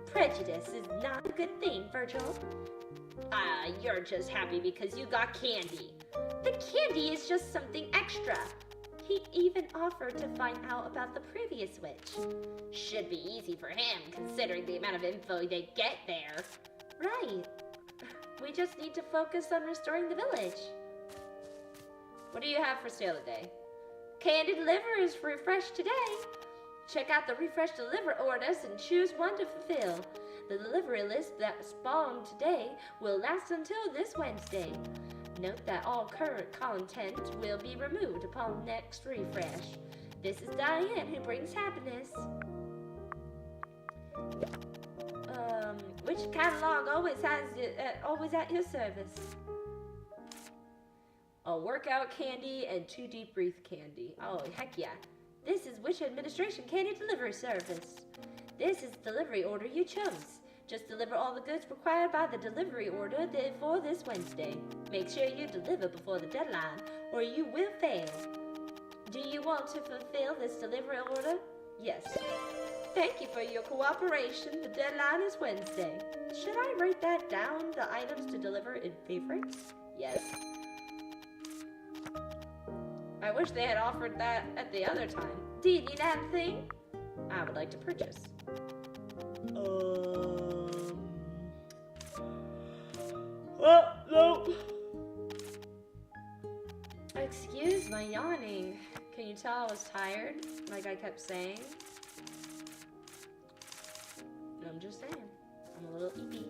Prejudice is not a good thing, Virgil. You're just happy because you got candy. The candy is just something extra. He even offered to find out about the previous witch. Should be easy for him, considering the amount of info they get there. Right. We just need to focus on restoring the village. What do you have for sale today? Candy Deliver is refreshed today. Check out the refresh deliver orders and choose one to fulfill. The delivery list that spawned today will last until this Wednesday. Note that all current content will be removed upon next refresh. This is Diane who brings happiness. Which catalog always at your service? A workout candy and 2 deep breath candy. Oh, heck yeah. This is Witch Administration Candy Delivery Service. This is the delivery order you chose. Just deliver all the goods required by the delivery order for this Wednesday. Make sure you deliver before the deadline, or you will fail. Do you want to fulfill this delivery order? Yes. Thank you for your cooperation. The deadline is Wednesday. Should I write that down, the items to deliver in favorites? Yes. I wish they had offered that at the other time. Do you need anything? I would like to purchase. Oh, no. Excuse my yawning. Can you tell I was tired, like I kept saying? I'm just saying. I'm a little eepy.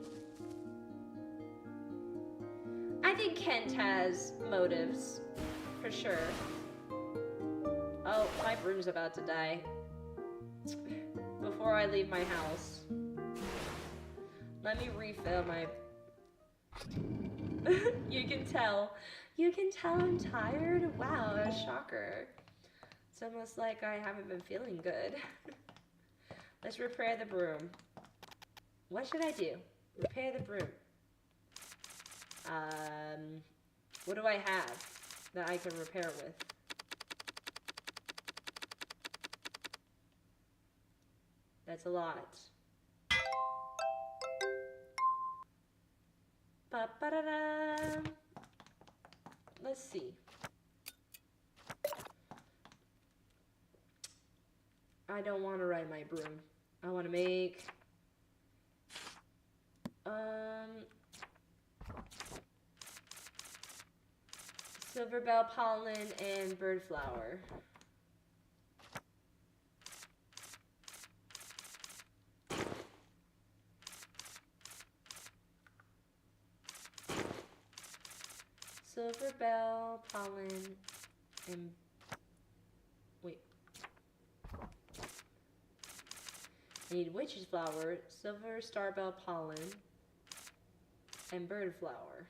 I think Kent has motives, for sure. Oh, my broom's about to die. Before I leave my house. Let me refill my... You can tell. You can tell I'm tired? Wow, a shocker. It's almost like I haven't been feeling good. Let's repair the broom. What should I do? Repair the broom. What do I have that I can repair with? That's a lot. Ba-ba-da-da. Let's see. I don't want to ride my broom. I want to make... Silver bell pollen and bird flower. Silver bell pollen and... Wait. I need witch's flower, silver star bell pollen, and bird flower.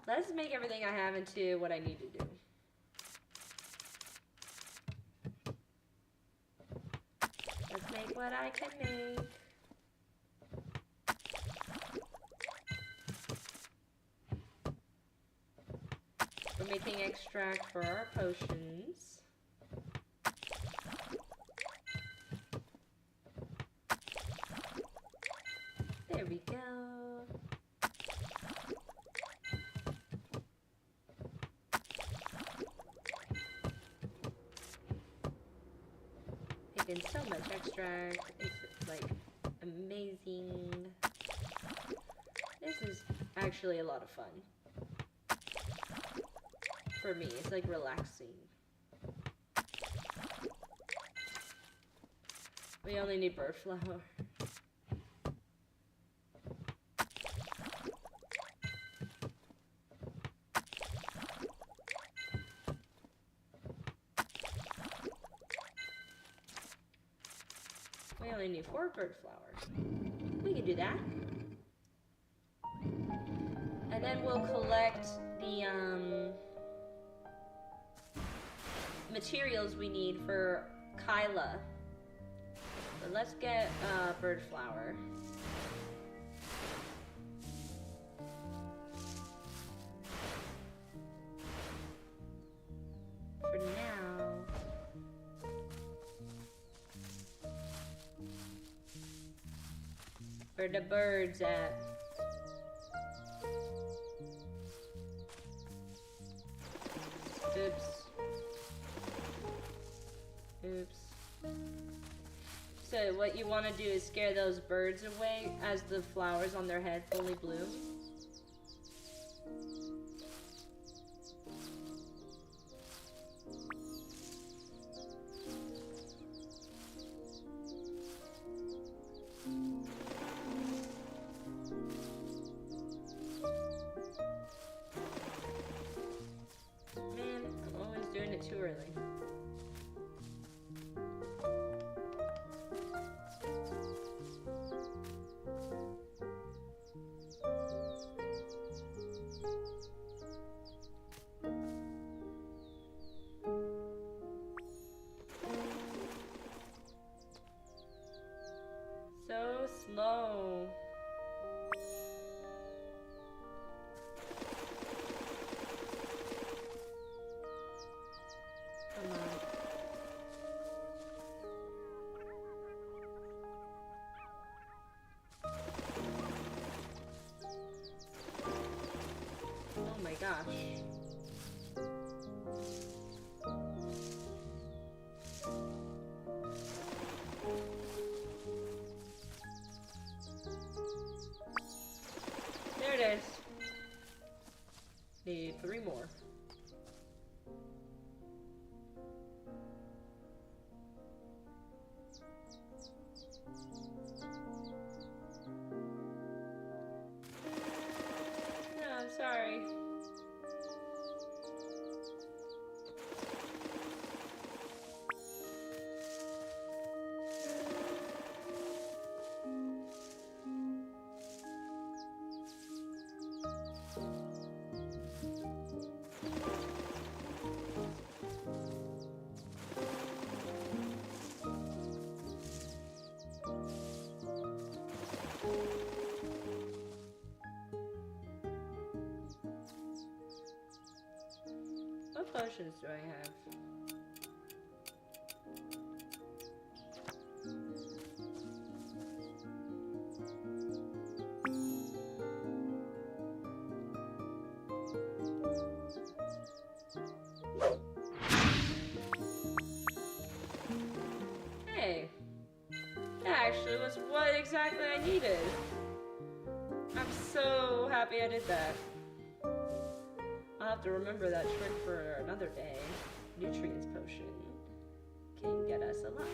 Let's make everything I have into what I need to do. Let's make what I can make. We're making extract for our potions. There we go. Making so much extract. It's like amazing. This is actually a lot of fun. For me, it's like relaxing. We only need bird flower. We only need 4 bird flowers. We can do that. And then we'll collect the materials we need for Kyla. So let's get bird flower. For now. Where the birds at? Oops. Oops. So what you want to do is scare those birds away as the flowers on their head fully bloom. Man, I'm always doing it too early. So slow. Come on. Oh my gosh. There it this. Need 3 more. No, I'm sorry. What potions do I have? Hey, that actually was what exactly I needed. I'm so happy I did that. I'll have to remember that trick for another day. Nutrients potion can get us a lot.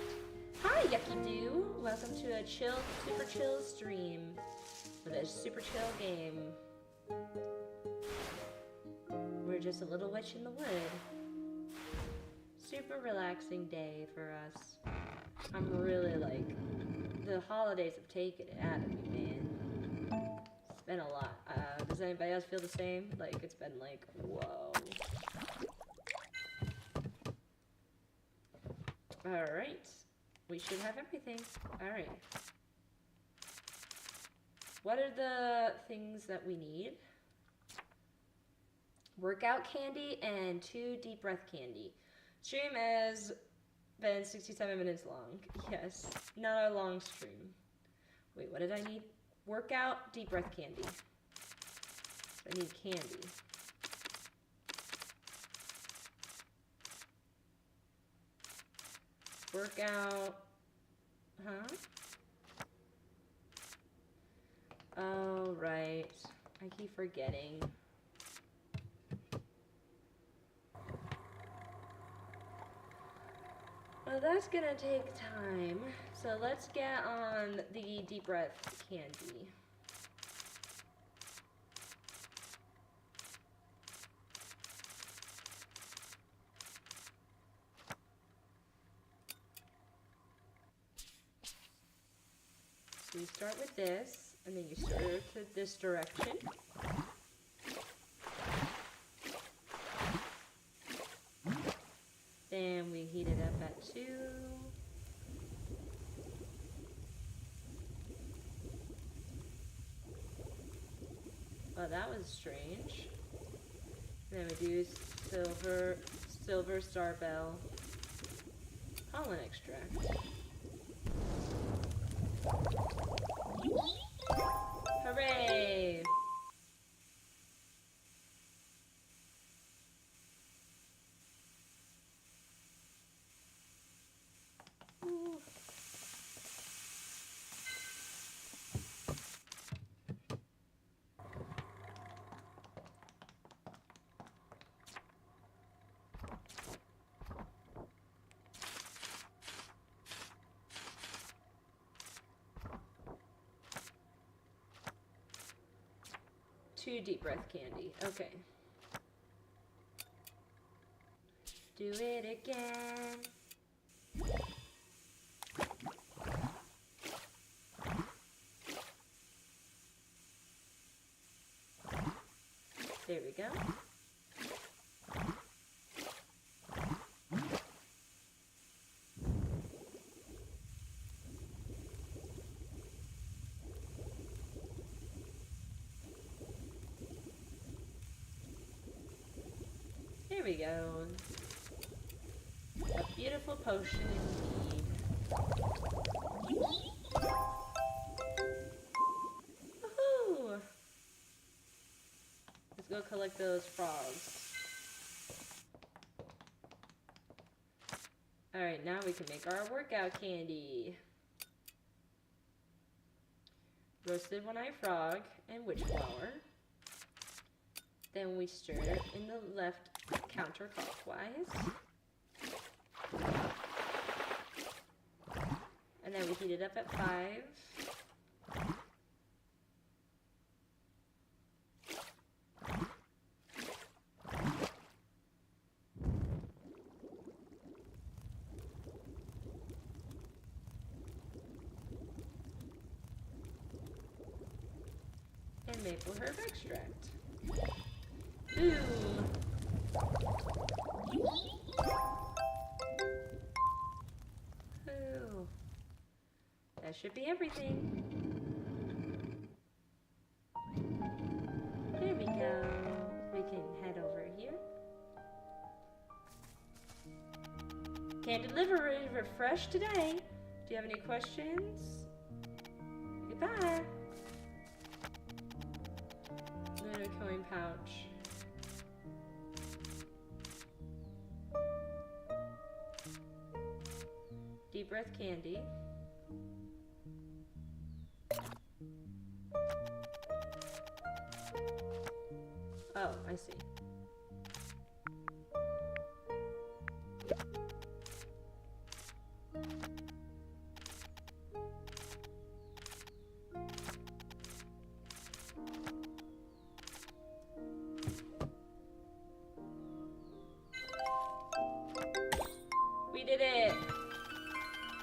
Hi, Yucky Doo! Welcome to a super chill stream with a super chill game. We're just a little witch in the wood. Super relaxing day for us. I'm really like, the holidays have taken it out of me, man. It's been a lot. Does anybody else feel the same? Like, it's been like, whoa. Alright. We should have everything. Alright. What are the things that we need? Workout candy and 2 deep breath candy. Stream has been 67 minutes long. Yes, not a long stream. Wait, what did I need? Workout, deep breath candy. I need candy. Workout. Huh? Oh, right. I keep forgetting. Well, that's gonna take time. So let's get on the deep breath candy. So you start with this, and then you stir to this direction. Then we heat it up at 2. Oh, that was strange. Then we do silver star bell, pollen extract. Hooray! Ooh. Two deep breath candy. Okay. Do it again. There we go. There we go. A beautiful potion indeed. Woohoo! Let's go collect those frogs. Alright, now we can make our workout candy. Roasted one-eyed frog and witch flower. Then we stir it in the left counterclockwise. And then we heat it up at 5. And maple herb extract. Boom! Ooh. That should be everything. There we go. We can head over here. Can deliver refresh today. Do you have any questions? Goodbye. Lunar coin pouch. Deep breath candy. Oh, I see. We did it!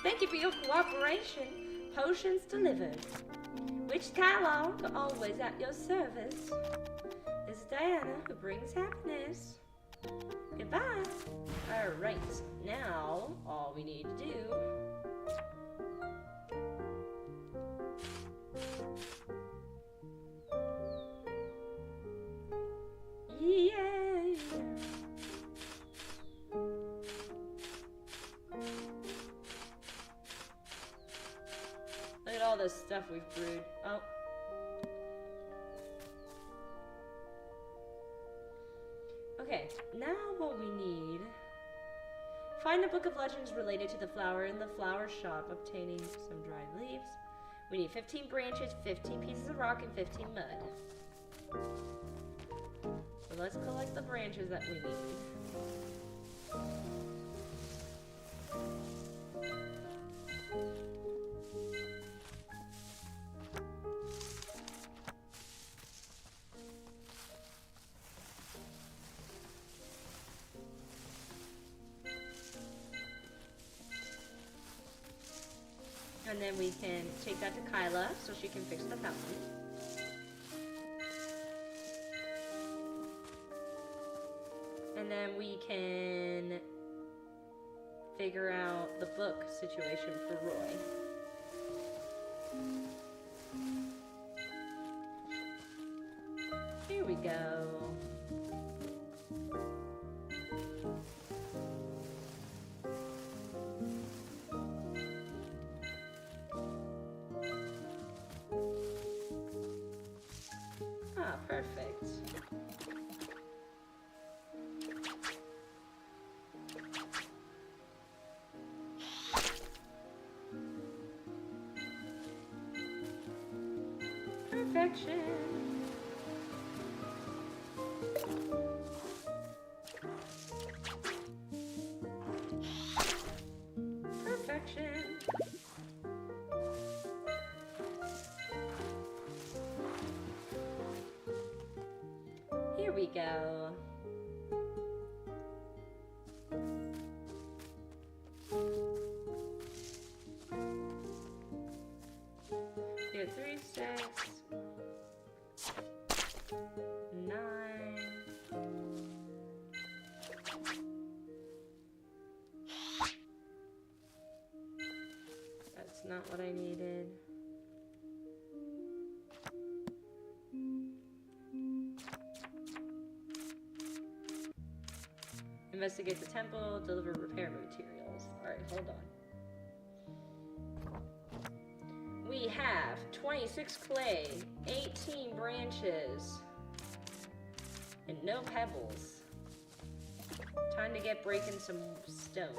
Thank you for your cooperation. Potions delivered. Witch Catalog, always at your service. This is Diana, who brings happiness. Goodbye. Alright, now all we need to do Look at all this stuff we've brewed. Oh. Okay, now what we need... Find a book of legends related to the flower in the flower shop, obtaining some dried leaves. We need 15 branches, 15 pieces of rock, and 15 mud. So let's collect the branches that we need. And then we can take that to Kyla so she can fix the fountain. And then we can figure out the book situation for Roy. Here we go. Perfect. Perfection. Perfection. Here we go. Here, 3, 6, 9. That's not what I needed. Investigate the temple, deliver repair materials. Alright, hold on. We have 26 clay, 18 branches, and no pebbles. Time to get breaking some stone.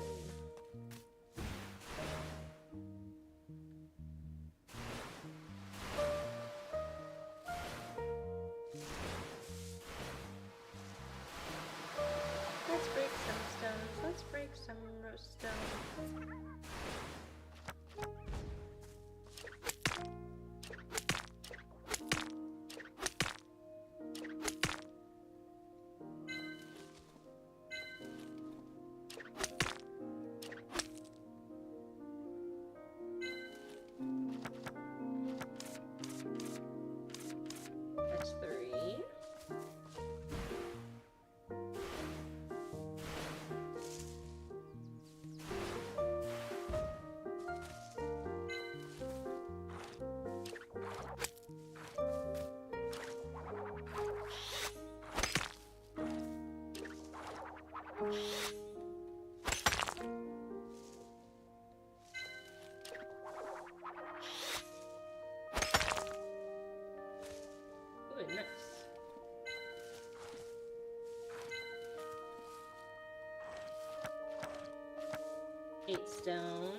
stone.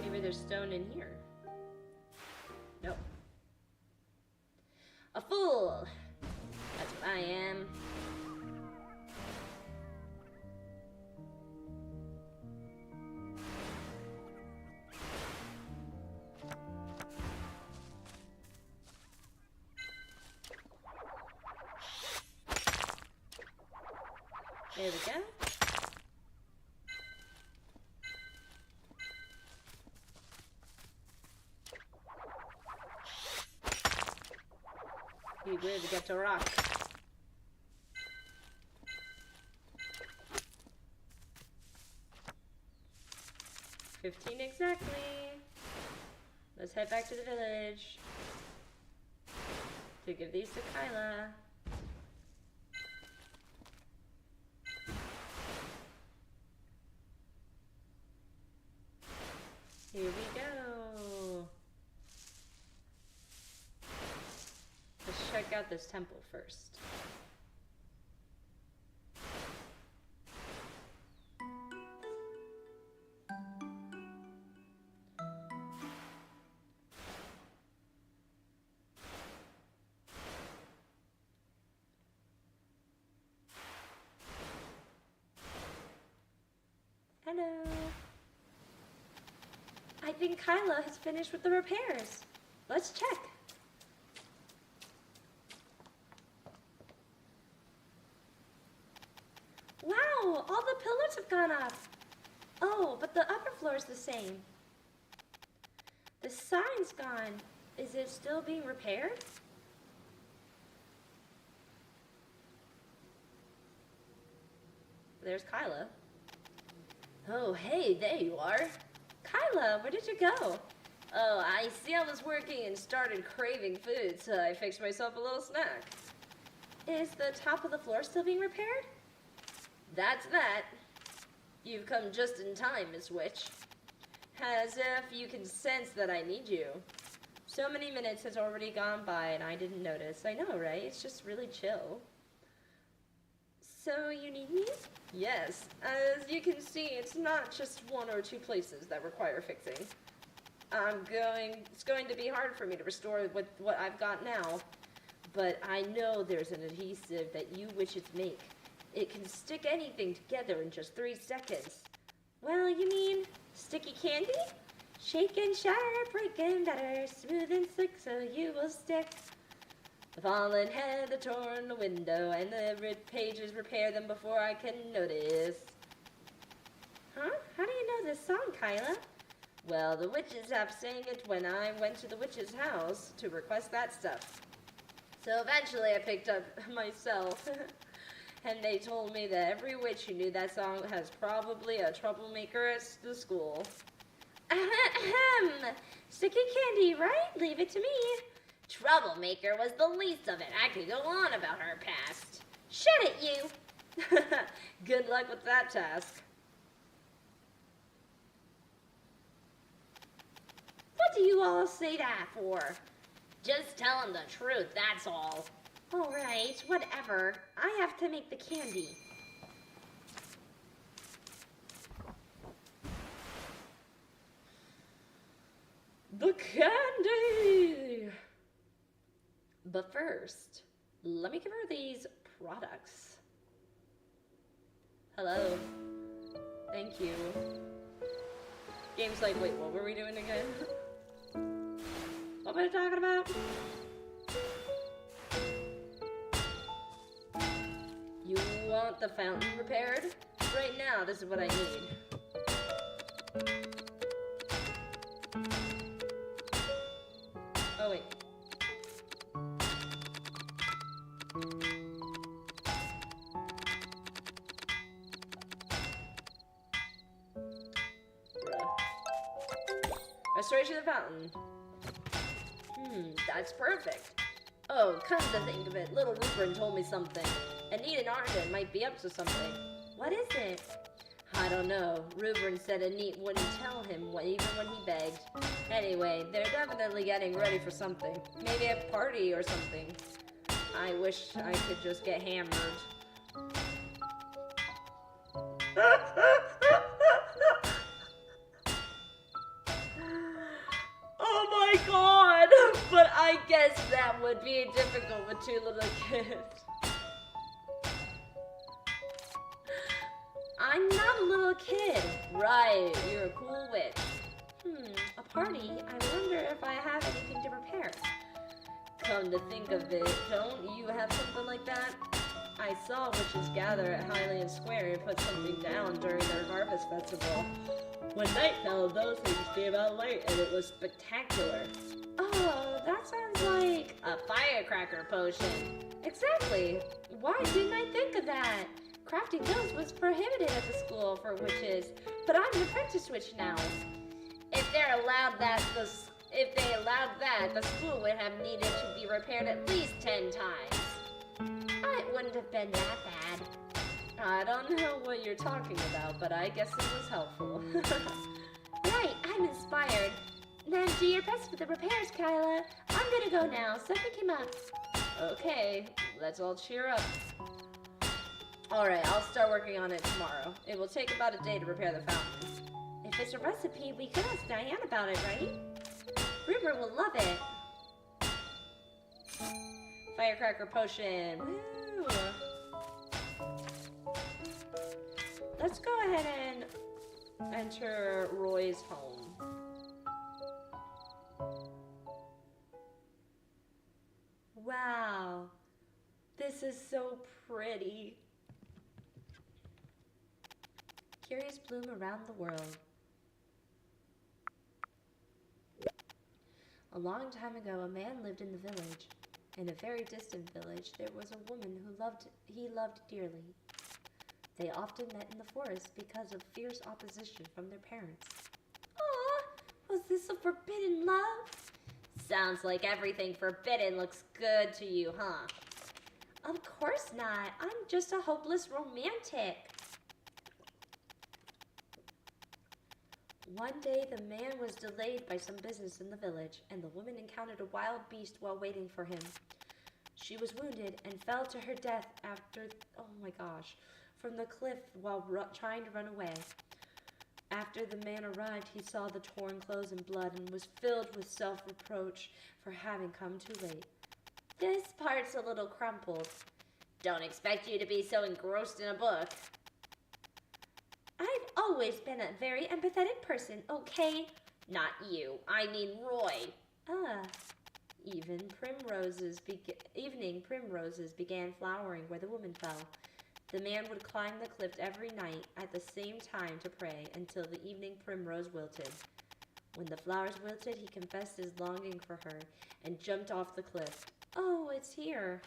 Maybe there's stone in here. Nope. A fool! That's what I am. There we go. Be good to get to rock. $15 exactly. Let's head back to the village to give these to Kyla. Here we go. Let's check out this temple first. Hello. I think Kyla has finished with the repairs. Let's check. Wow, all the pillars have gone up. Oh, but the upper floor is the same. The sign's gone. Is it still being repaired? There's Kyla. Oh, hey, there you are. Kyla, where did you go? Oh, I see I was working and started craving food, so I fixed myself a little snack. Is the top of the floor still being repaired? That's that. You've come just in time, Miss Witch. As if you can sense that I need you. So many minutes has already gone by and I didn't notice. I know, right? It's just really chill. So you need me? Yes. As you can see, it's not just one or two places that require fixing. It's going to be hard for me to restore with what I've got now. But I know there's an adhesive that you witches make. It can stick anything together in just 3 seconds. Well, you mean sticky candy? Shake and shatter, break and batter, smooth and slick so you will stick. The fallen head, the torn window, and the ripped pages, repair them before I can notice. Huh? How do you know this song, Kyla? Well, the witches have sang it when I went to the witch's house to request that stuff. So eventually I picked up myself. And they told me that every witch who knew that song has probably a troublemaker at the school. Ahem! Sticky candy, right? Leave it to me. Troublemaker was the least of it. I could go on about her past. Shut it, you! Good luck with that task. What do you all say that for? Just tell him the truth, that's all. All right, whatever. I have to make the candy. The candy! But first, let me give her these products. Hello. Thank you. Game's like, wait, what were we doing again? What am I talking about? You want the fountain repaired? Right now, this is what I need. Oh, wait. Restoration of the fountain. That's perfect. Oh, come to think of it, little Rupert told me something. Anita and Arden might be up to something. What is it? I don't know. Rupert said Anita wouldn't tell him even when he begged. Anyway, they're definitely getting ready for something. Maybe a party or something. I wish I could just get hammered. Oh my god! But I guess that would be difficult with two little kids. I'm not a little kid. Right, you're a cool witch. A party? I wonder if I have anything to prepare. Come to think of it, don't you have something like that? I saw witches gather at Hylian Square and put something down during their harvest festival. When night fell, those things came out late and it was spectacular. Oh, that sounds like a firecracker potion. Exactly. Why didn't I think of that? Crafting those was prohibited at the school for witches, but I'm an apprentice witch now. If they allowed that, the school would have needed to be repaired at least 10 times. It wouldn't have been that bad. I don't know what you're talking about, but I guess it was helpful. Right, I'm inspired. Then do your best with the repairs, Kyla. I'm gonna go now. Something came up. Okay, let's all cheer up. Alright, I'll start working on it tomorrow. It will take about a day to repair the fountain. If it's a recipe, we could ask Diane about it, right? River will love it. Firecracker potion. Woo! Let's go ahead and enter Roy's home. Wow. This is so pretty. Curious bloom around the world. A long time ago, a man lived in the village. In a very distant village, there was a woman he loved dearly. They often met in the forest because of fierce opposition from their parents. Aw, was this a forbidden love? Sounds like everything forbidden looks good to you, huh? Of course not. I'm just a hopeless romantic. One day, the man was delayed by some business in the village, and the woman encountered a wild beast while waiting for him. She was wounded and fell to her death from the cliff while trying to run away. After the man arrived, he saw the torn clothes and blood and was filled with self-reproach for having come too late. This part's a little crumpled. Don't expect you to be so engrossed in a book. I've always been a very empathetic person, okay? Not you. I mean Roy. Evening primroses began flowering where the woman fell. The man would climb the cliff every night at the same time to pray until the evening primrose wilted. When the flowers wilted, he confessed his longing for her and jumped off the cliff. Oh, it's here.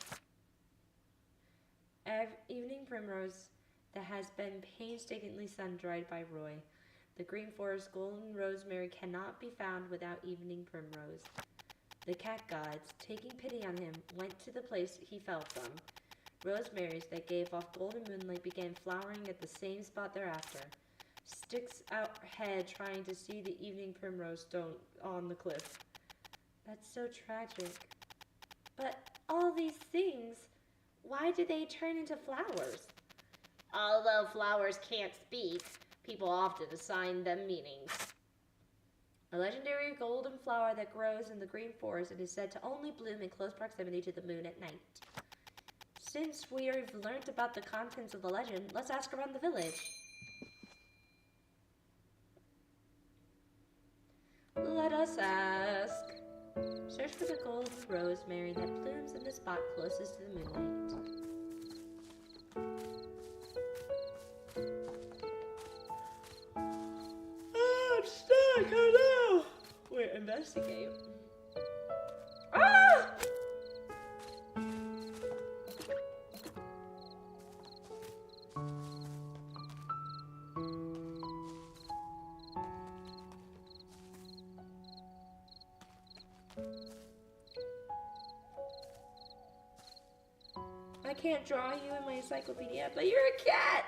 Evening primrose that has been painstakingly sun-dried by Roy. The green forest golden rosemary cannot be found without evening primrose. The cat gods, taking pity on him, went to the place he fell from. Rosemaries that gave off golden moonlight began flowering at the same spot thereafter. Sticks out her head trying to see the evening primrose stone on the cliff. That's so tragic. But all these things, why did they turn into flowers? Although flowers can't speak, people often assign them meanings. A legendary golden flower that grows in the green forest and is said to only bloom in close proximity to the moon at night. Since we have learned about the contents of the legend, let's ask around the village. Let us ask. Search for the golden rosemary that blooms in the spot closest to the moonlight. I'm stuck, oh no! Wait, investigate. Ah! I can't draw you in my encyclopedia, but you're a cat!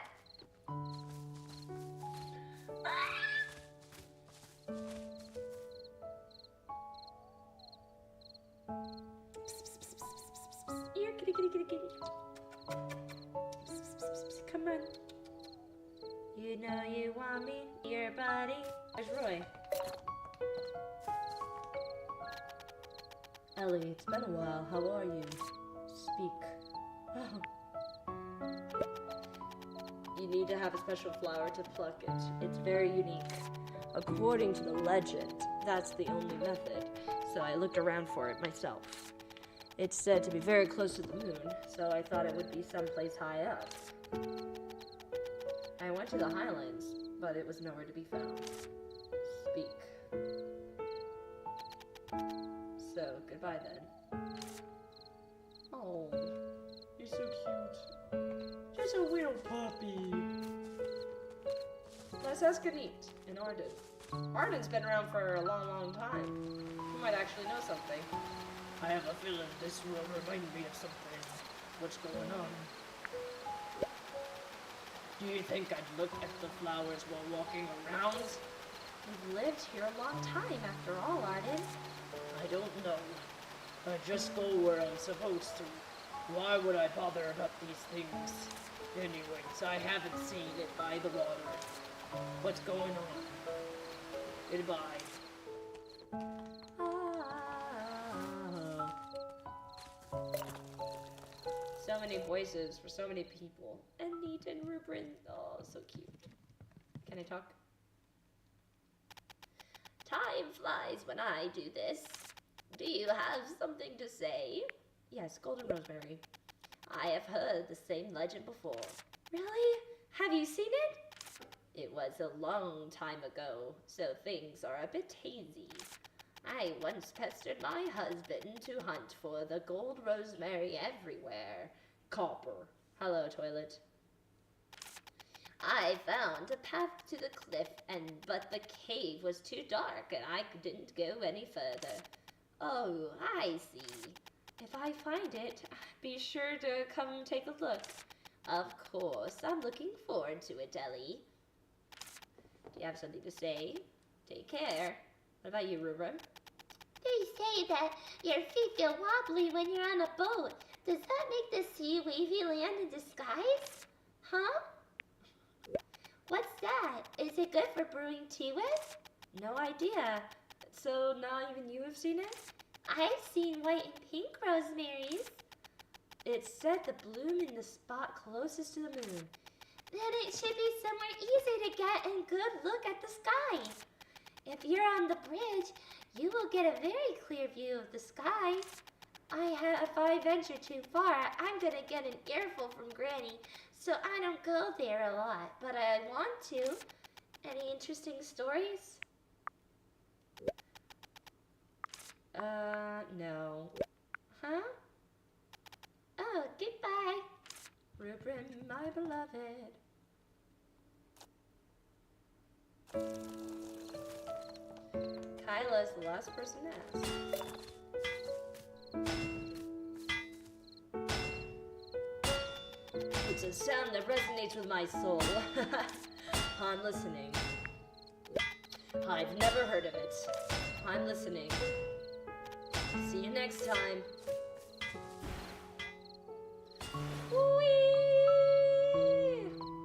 Here, kitty, kitty, kitty, kitty. Come on. You know you want me, your body. Where's Roy? Ellie, it's been a while. How are you? Speak. You need to have a special flower to pluck it. It's very unique. According to the legend, that's the only method. So I looked around for it myself. It's said to be very close to the moon, so I thought it would be someplace high up. I went to the highlands, but it was nowhere to be found. Speak. So, goodbye then. Oh, you're so cute. Just a little puppy. Let's ask Anit in Arden. Arden's been around for a long, long time. You might actually know something. I have a feeling this will remind me of something. What's going on? Do you think I'd look at the flowers while walking around? You've lived here a long time after all, Arden. I don't know. I just go where I'm supposed to. Why would I bother about these things? Anyways, I haven't seen it by the water. What's going on? Goodbye. So many voices for so many people. Anit and Rubrin. Oh, so cute. Can I talk? Time flies when I do this. Do you have something to say? Yes, Golden Rosemary. I have heard the same legend before. Really? Have you seen it? It was a long time ago, so things are a bit hazy. I once pestered my husband to hunt for the gold rosemary everywhere. Copper. Hello, toilet. I found a path to the cliff, but the cave was too dark and I didn't go any further. Oh, I see. If I find it, be sure to come take a look. Of course, I'm looking forward to it, Ellie. Do you have something to say? Take care. What about you, Rubrin? They say that your feet feel wobbly when you're on a boat. Does that make the sea wavy land in disguise? Huh? What's that? Is it good for brewing tea with? No idea. So now even you have seen it? I've seen white and pink rosemaries. It's said to bloom in the spot closest to the moon. Then it should be somewhere easy to get and good look at the sky. If you're on the bridge, you will get a very clear view of the sky. If I venture too far, I'm gonna get an earful from Granny, so I don't go there a lot, but I want to. Any interesting stories? No. Huh? Oh, goodbye. Rubrin, my beloved. Kyla is the last person asked. It's a sound that resonates with my soul. I'm listening. I've never heard of it. I'm listening. See you next time. Whee!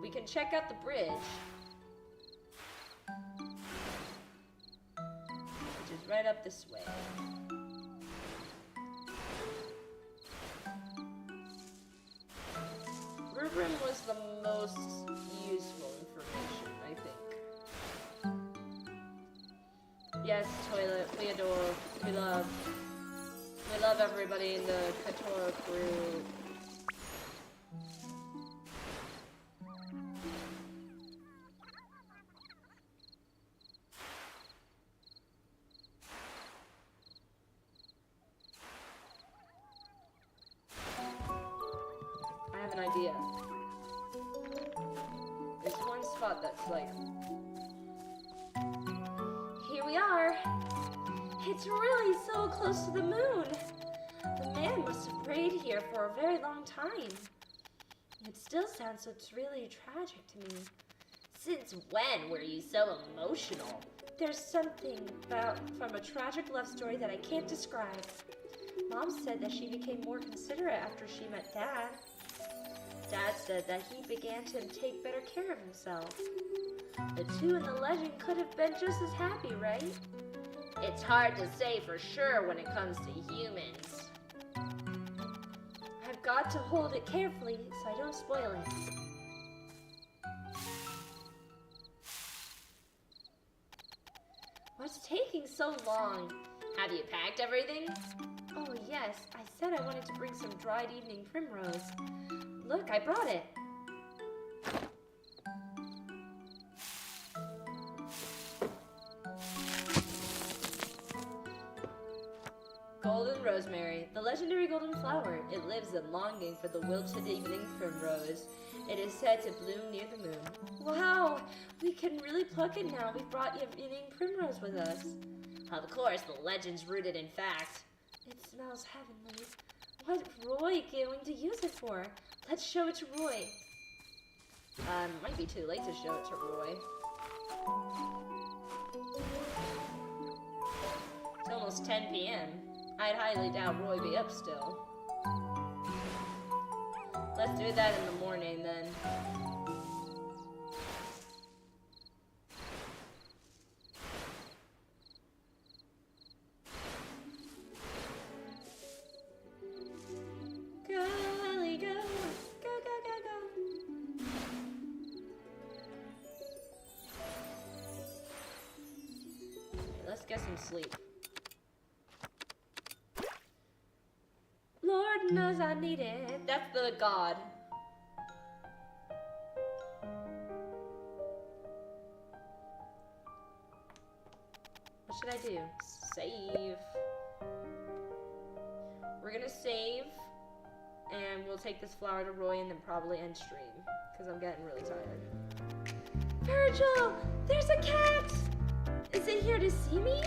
We can check out the bridge. Which is right up this way. Rubrin was the most useful information, I think. Yes, toilet, we adore, we love everybody in the Katora crew. I have an idea. There's one spot that's like... Here we are! It's really so close to the moon! The man must have prayed here for a very long time. It still sounds so really tragic to me. Since when were you so emotional? There's something from a tragic love story that I can't describe. Mom said that she became more considerate after she met Dad. Dad said that he began to take better care of himself. The two in the legend could have been just as happy, right? It's hard to say for sure when it comes to humans. I've got to hold it carefully so I don't spoil it. What's taking so long? Have you packed everything? Oh yes, I said I wanted to bring some dried evening primrose. Look, I brought it. Golden rosemary, the legendary golden flower. It lives in longing for the wilted evening primrose. It is said to bloom near the moon. Wow, we can really pluck it now. We've brought evening primrose with us. Of course, the legend's rooted in fact. It smells heavenly. What's Roy going to use it for? Let's show it to Roy. Might be too late to show it to Roy. It's almost 10 p.m. I'd highly doubt Roy be up still. Let's do that in the morning then. Go, Ellie, go! Go, go, go, go! Let's get some sleep. Lord knows I need it. That's the god. What should I do? Save. We're gonna save, and we'll take this flower to Roy and then probably end stream, because I'm getting really tired. Virgil! There's a cat! Is it here to see me?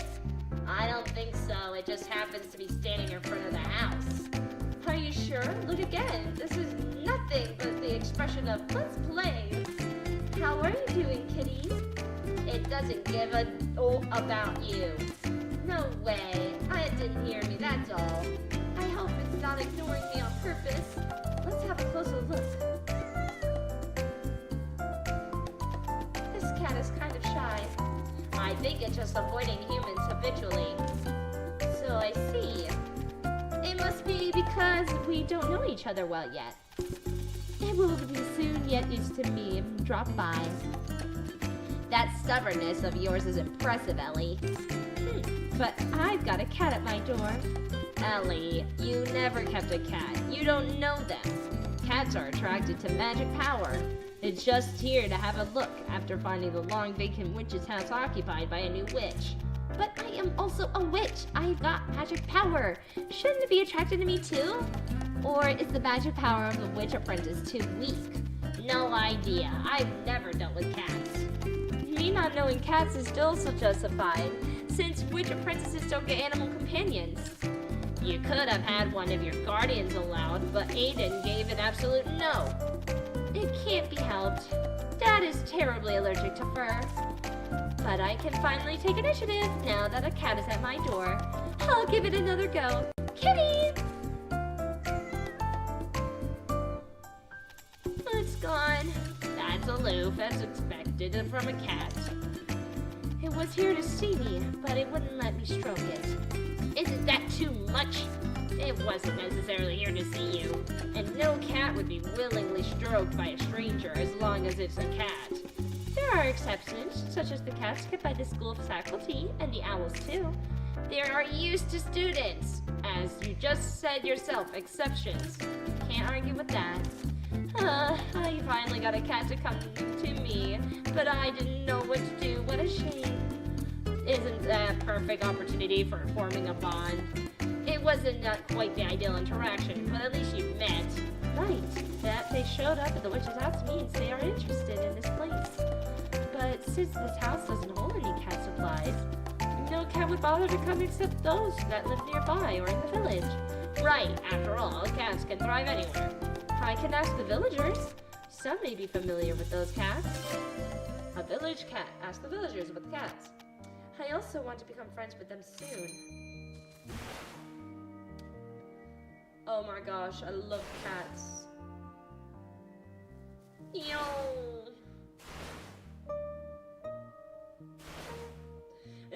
I don't think so. It just happens to be standing in front of the house. Are you sure? Look again. This is nothing but the expression of let's play. How are you doing, kitty? It doesn't give a about you. No way. It didn't hear me, that's all. I hope it's not ignoring me on purpose. Let's have a closer look. This cat is kind of shy. I think it's just avoiding humans habitually. So I see. It must be because we don't know each other well yet. It will be soon get used to me and drop by. That stubbornness of yours is impressive, Ellie. But I've got a cat at my door. Ellie, you never kept a cat. You don't know them. Cats are attracted to magic power. It's just here to have a look after finding the long vacant witch's house occupied by a new witch. But I am also a witch. I've got magic power. Shouldn't it be attracted to me too? Or is the magic power of the witch apprentice too weak? No idea. I've never dealt with cats. Me not knowing cats is still so justified, since witch apprentices don't get animal companions. You could have had one of your guardians allowed, but Aiden gave an absolute no. It can't be helped. Dad is terribly allergic to fur. But I can finally take initiative now that a cat is at my door. I'll give it another go. Kitty! It's gone. That's aloof, as expected from a cat. It was here to see me, but it wouldn't let me stroke it. Isn't that too much? It wasn't necessarily here to see you. And no cat would be willingly stroked by a stranger as long as it's a cat. There are exceptions, such as the cats kept by the school faculty and the owls too. They are used to students. As you just said yourself, exceptions. Can't argue with that. I finally got a cat to come to me, but I didn't know what to do. What a shame. Isn't that a perfect opportunity for forming a bond? It wasn't not quite the ideal interaction, but at least you met. Right. That they showed up at the witch's house means they are interested in this place. But since this house doesn't hold any cat supplies, no cat would bother to come except those that live nearby or in the village. Right. After all, cats can thrive anywhere. I can ask the villagers. Some may be familiar with those cats. A village cat. Ask the villagers about the cats. I also want to become friends with them soon. Oh my gosh, I love cats. Yo.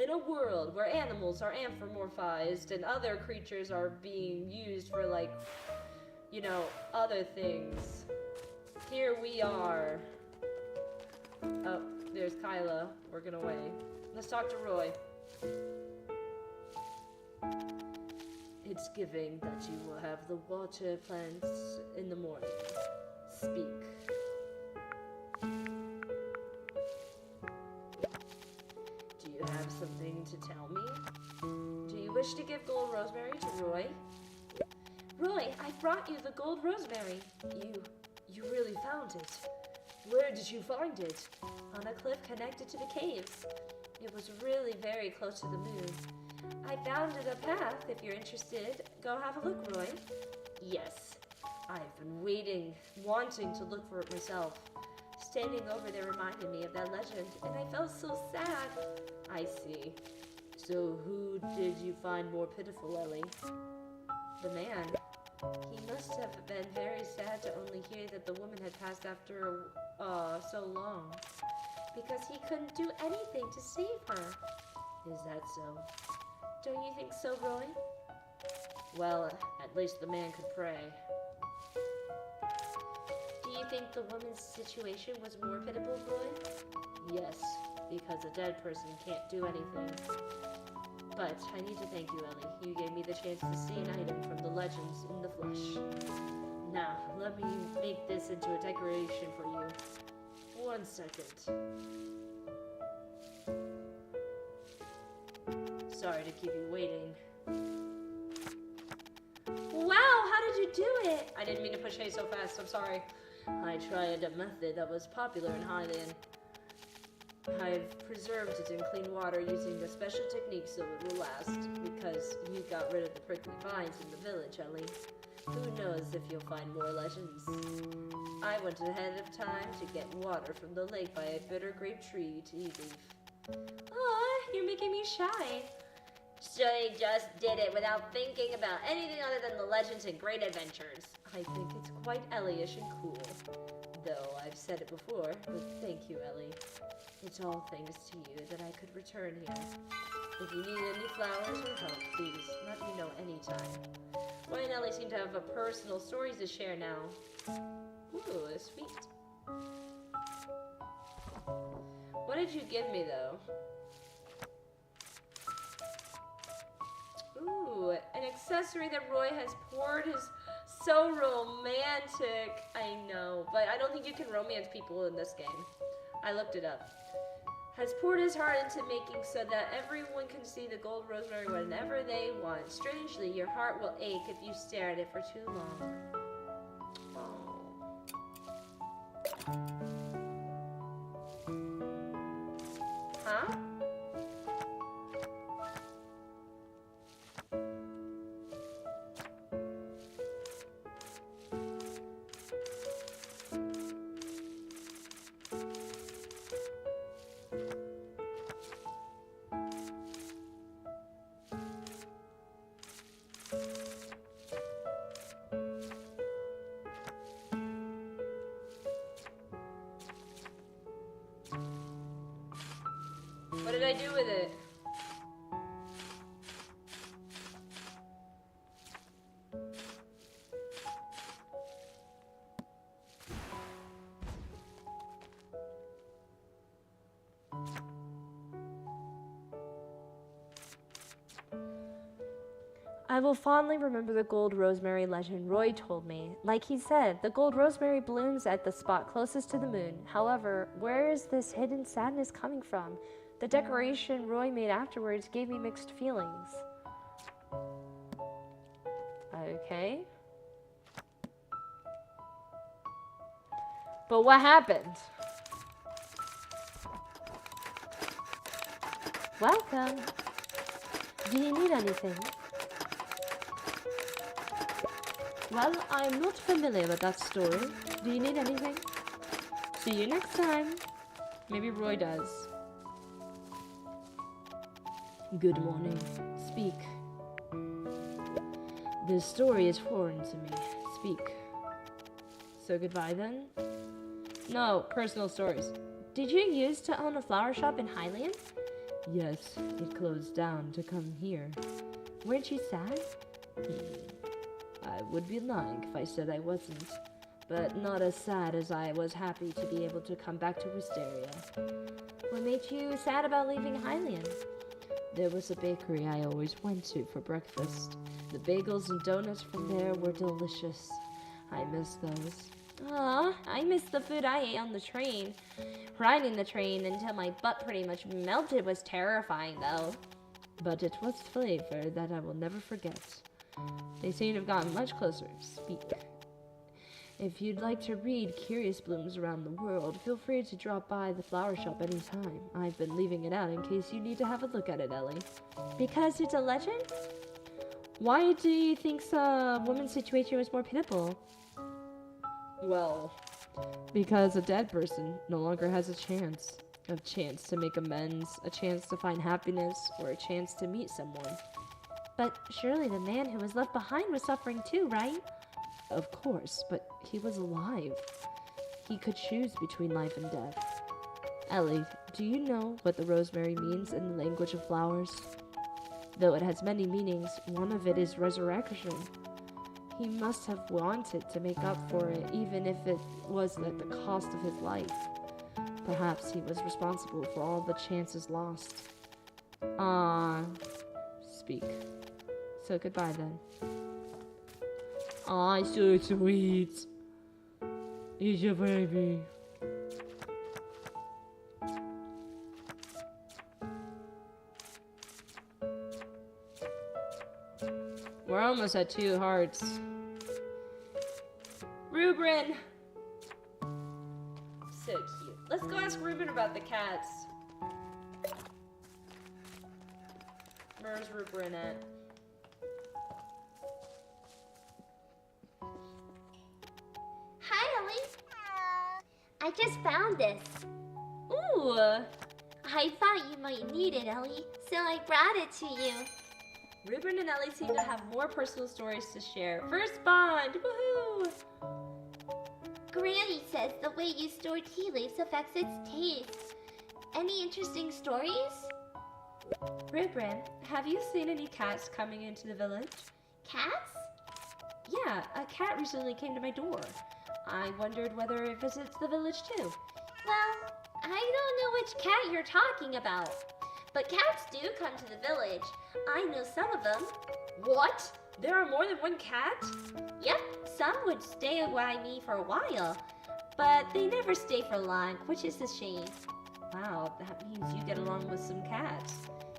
in a world where animals are anthropomorphized and other creatures are being used for, like, you know, other things. Here we are. Oh, there's Kyla working away. Let's talk to Roy. It's giving that you will have the water plants in the morning. Speak. Do you have something to tell me? Do you wish to give gold rosemary to Roy? Roy, I brought you the gold rosemary. You really found it. Where did you find it? On a cliff connected to the caves. It was really very close to the moon. I found it a path. If you're interested, go have a look, Roy. Yes. I've been waiting, wanting to look for it myself. Standing over there reminded me of that legend, and I felt so sad. I see. So who did you find more pitiful, Ellie? The man. He must have been very sad to only hear that the woman had passed after so long. Because he couldn't do anything to save her. Is that so? Don't you think so, Roy? Well, at least the man could pray. Do you think the woman's situation was more pitiable, Roy? Yes, because a dead person can't do anything. But I need to thank you, Ellie. You gave me the chance to see an item from the legends in the flesh. Now, let me make this into a decoration for you. 1 second. Sorry to keep you waiting. Wow, how did you do it? I didn't mean to push hay so fast, I'm sorry. I tried a method that was popular in Highland. I've preserved it in clean water using a special technique so it will last, because you got rid of the prickly vines in the village, Ellie. Who knows if you'll find more legends. I went ahead of time to get water from the lake by a bitter grape tree to eat leaf. Aw, you're making me shy. So you just did it without thinking about anything other than the legends and great adventures. I think it's quite Ellie-ish and cool. Though I've said it before, but thank you, Ellie. It's all thanks to you that I could return here. If you need any flowers or help, please let me know anytime. Roy and Ellie seem to have a personal stories to share now. Ooh, sweet. What did you give me, though? Ooh, an accessory that Roy has poured his... So romantic. I know, but I don't think you can romance people in this game. I looked it up. Has poured his heart into making so that everyone can see the gold rosemary whenever they want. Strangely, your heart will ache if you stare at it for too long. Oh. Huh? What did I do with it? I will fondly remember the gold rosemary legend Roy told me. Like he said, the gold rosemary blooms at the spot closest to the moon. However, where is this hidden sadness coming from? The decoration Roy made afterwards gave me mixed feelings. Okay. But what happened? Welcome. Do you need anything? Well, I'm not familiar with that story. Do you need anything? See you next time. Maybe Roy does. Good morning. Speak. This story is foreign to me. Speak. So goodbye then? No, personal stories. Did you used to own a flower shop in Highland? Yes, it closed down to come here. Weren't you sad? I would be lying if I said I wasn't, but not as sad as I was happy to be able to come back to Wisteria. What made you sad about leaving Hylian? There was a bakery I always went to for breakfast. The bagels and donuts from there were delicious. I miss those. Aw, I miss the food I ate on the train. Riding the train until my butt pretty much melted was terrifying, though. But it was flavor that I will never forget. They seem to have gotten much closer to speak. If you'd like to read Curious Blooms Around the World, feel free to drop by the flower shop anytime. I've been leaving it out in case you need to have a look at it, Ellie. Because it's a legend? Why do you think a woman's situation was more pitiable? Well, Because a dead person no longer has a chance. A chance to make amends, a chance to find happiness, or a chance to meet someone. But surely the man who was left behind was suffering too, right? Of course, but he was alive. He could choose between life and death. Ellie, do you know what the rosemary means in the language of flowers? Though it has many meanings, one of it is resurrection. He must have wanted to make up for it, even if it was at the cost of his life. Perhaps he was responsible for all the chances lost. Speak. So goodbye then. Aw, so sweet. He's your baby. We're almost at 2 hearts. Rubrin! So cute. Let's go ask Reuben about the cats. Where's Rubrin at? Hi, Ellie. I just found this. Ooh! I thought you might need it, Ellie, so I brought it to you. Reuben and Ellie seem to have more personal stories to share. First bond! Woohoo! Granny says the way you store tea leaves affects its taste. Any interesting stories? Rubrin, have you seen any cats coming into the village? Cats? Yeah, a cat recently came to my door. I wondered whether it visits the village too. Well, I don't know which cat you're talking about. But cats do come to the village. I know some of them. What? There are more than one cat? Yep, some would stay by me for a while, but they never stay for long, which is a shame. Wow, that means you get along with some cats.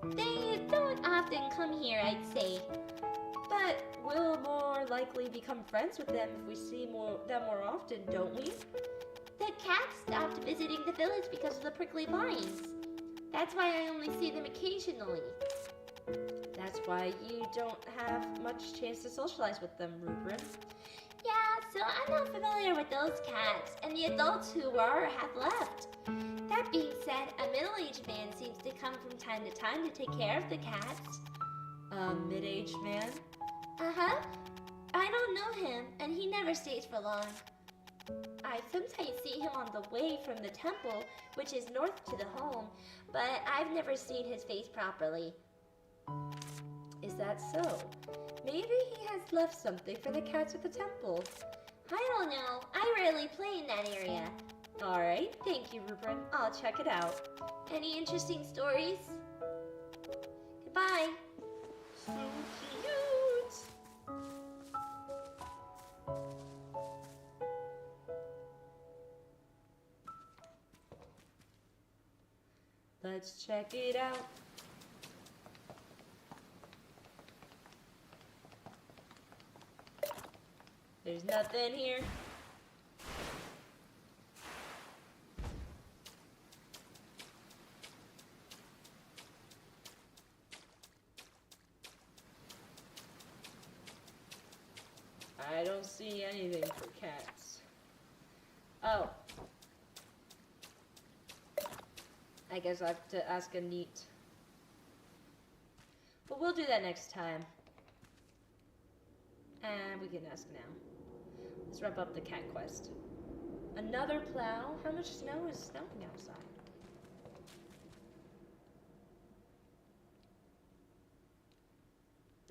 They don't often come here, I'd say. But we'll more likely become friends with them if we see them more often, don't we? The cats stopped visiting the village because of the prickly vines. That's why I only see them occasionally. That's why you don't have much chance to socialize with them, Rubrin. Yeah, so I'm not familiar with those cats, and the adults who were have left. That being said, a middle-aged man seems to come from time to time to take care of the cats. A mid-aged man? Uh-huh. I don't know him, and he never stays for long. I sometimes see him on the way from the temple, which is north to the home, but I've never seen his face properly. Is that so? Maybe he has left something for the cats at the temple. I don't know. I rarely play in that area. Alright, thank you, Rubrin. I'll check it out. Any interesting stories? Goodbye. So cute! Let's check it out. There's nothing here. I don't see anything for cats. Oh. I guess I have to ask a neat. But we'll do that next time. And we can ask now. Let's wrap up the cat quest. Another plow? How much snow is snowing outside?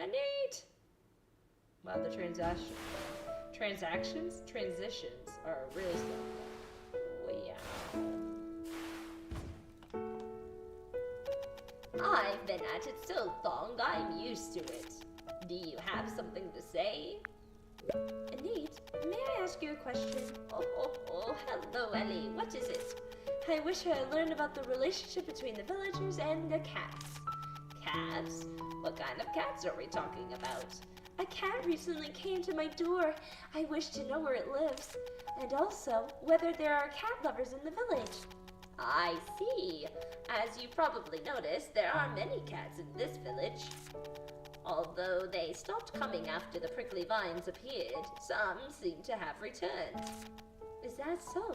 Anit! Wow, the transitions are really slow. Wow. I've been at it so long, I'm used to it. Do you have something to say? Anit, may I ask you a question? Oh, hello, Ellie. What is it? I wish I had learned about the relationship between the villagers and the cats. Cats? What kind of cats are we talking about? A cat recently came to my door. I wish to know where it lives, and also whether there are cat lovers in the village. I see. As you probably noticed, there are many cats in this village. Although they stopped coming after the prickly vines appeared, some seem to have returned. Is that so?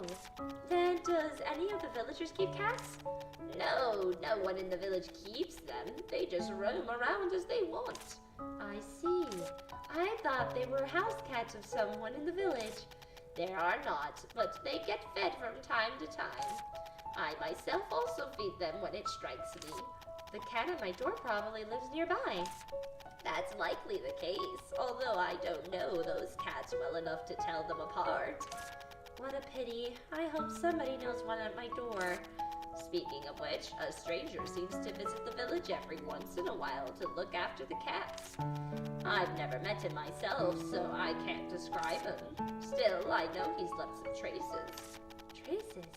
Then does any of the villagers keep cats? No one in the village keeps them. They just roam around as they want. I see. I thought they were house cats of someone in the village. There are not, but they get fed from time to time. I myself also feed them when it strikes me. The cat at my door probably lives nearby. That's likely the case, although I don't know those cats well enough to tell them apart. What a pity. I hope somebody knows one at my door. Speaking of which, a stranger seems to visit the village every once in a while to look after the cats. I've never met him myself, so I can't describe him. Still, I know he's left some traces. Traces?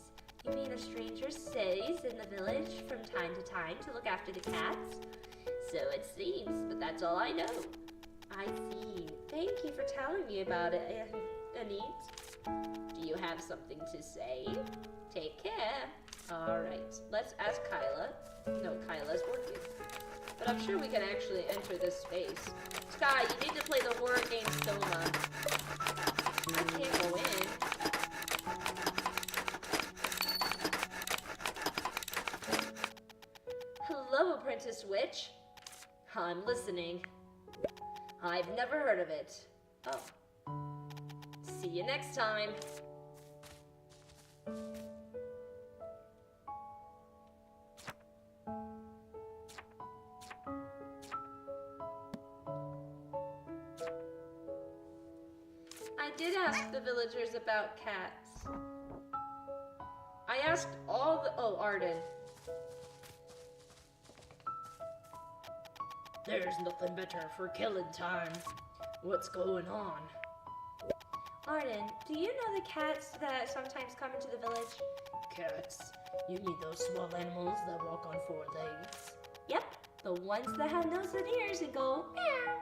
You mean a stranger stays in the village from time to time to look after the cats? So it seems, but that's all I know. I see. Thank you for telling me about it, Anit. Do you have something to say? Take care. Alright, let's ask Kyla. No, Kyla's working. But I'm sure we can actually enter this space. Sky, you need to play the horror game Soma. I can't go in. Hello, Apprentice Witch. I'm listening. I've never heard of it. Oh. See you next time. I did ask the villagers about cats. I asked all the... Oh, Arden. There's nothing better for killing time. What's going on? Arden, do you know the cats that sometimes come into the village? Cats? You mean those small animals that walk on four legs? Yep, the ones that have nose and ears and go meow.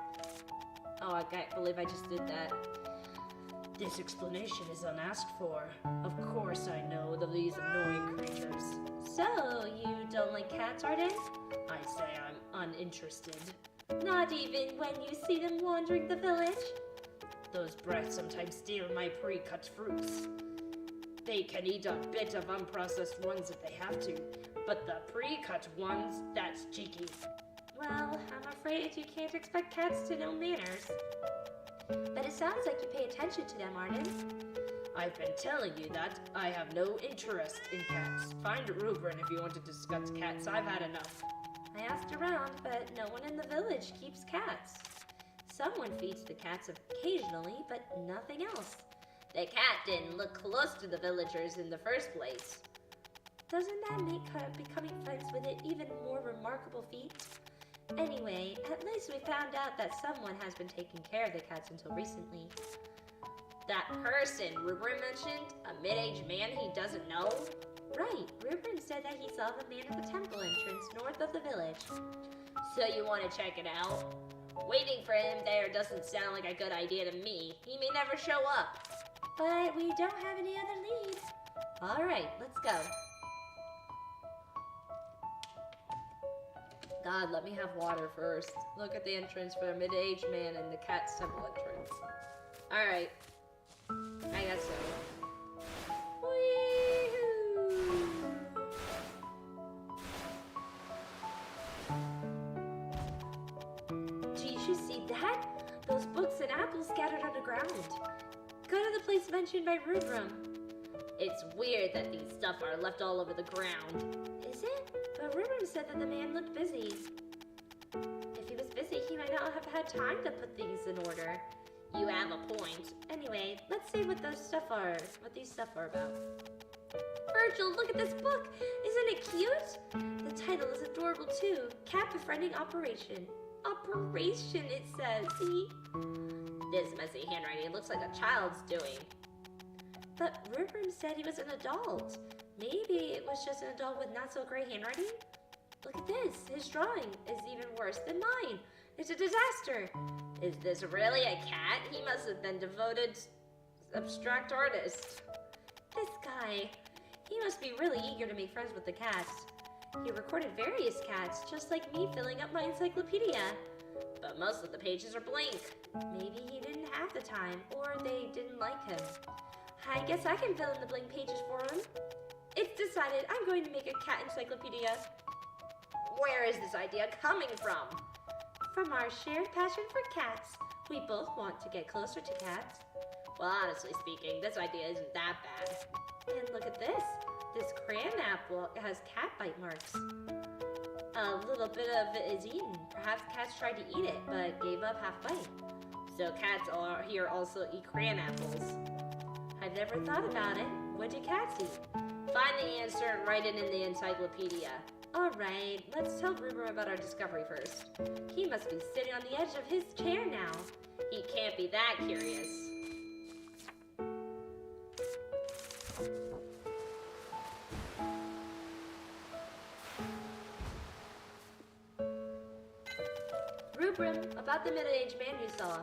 Oh, I can't believe I just did that. This explanation is unasked for. Of course I know of these annoying creatures. So, you don't like cats, Arden? I say I'm uninterested. Not even when you see them wandering the village? Those brats sometimes steal my pre-cut fruits. They can eat a bit of unprocessed ones if they have to, but the pre-cut ones, that's cheeky. Well, I'm afraid you can't expect cats to know manners. But it sounds like you pay attention to them, Arden. I've been telling you that I have no interest in cats. Find Rubrin if you want to discuss cats. I've had enough. I asked around, but no one in the village keeps cats. Someone feeds the cats occasionally, but nothing else. The cat didn't look close to the villagers in the first place. Doesn't that make becoming friends with it even more remarkable feat? Anyway, at least we found out that someone has been taking care of the cats until recently. That person Rubrin mentioned, a mid-aged man he doesn't know? Right, Rubrin said that he saw the man at the temple entrance north of the village. So you want to check it out? Waiting for him there doesn't sound like a good idea to me. He may never show up. But we don't have any other lead. Alright, let's go. God, let me have water first. Look at the entrance for a mid-aged man in the cat's temple entrance. Alright. I guess so. Whee-hoo! Did you see that? Those books and apples scattered on the ground. Go to the place mentioned by Rubrum. It's weird that these stuff are left all over the ground. Is it? But Rubrum said that the man looked busy. If he was busy, he might not not have had time to put things in order. You have a point. Anyway, let's see what these stuff are about. Virgil, look at this book. Isn't it cute? The title is adorable too. Cat Befriending Operation. Operation, it says. See? This messy handwriting looks like a child's doing. But Rubrum said he was an adult. Maybe it was just an adult with not so great handwriting? Look at this. His drawing is even worse than mine. It's a disaster. Is this really a cat? He must have been devoted abstract artist. This guy, he must be really eager to make friends with the cats. He recorded various cats, just like me filling up my encyclopedia. But most of the pages are blank. Maybe he didn't have the time, or they didn't like him. I guess I can fill in the blank pages for him. It's decided. I'm going to make a cat encyclopedia. Where is this idea coming from? From our shared passion for cats. We both want to get closer to cats. Well, honestly speaking, this idea isn't that bad. And look at this. This crayon apple has cat bite marks. A little bit of it is eaten. Perhaps cats tried to eat it, but gave up half bite. So cats are here also eat crayon apples. I've never thought about it. What do cats eat? Find the answer and write it in the encyclopedia. Alright, let's tell Rubrum about our discovery first. He must be sitting on the edge of his chair now. He can't be that curious. Rubrum, about the middle-aged man you saw.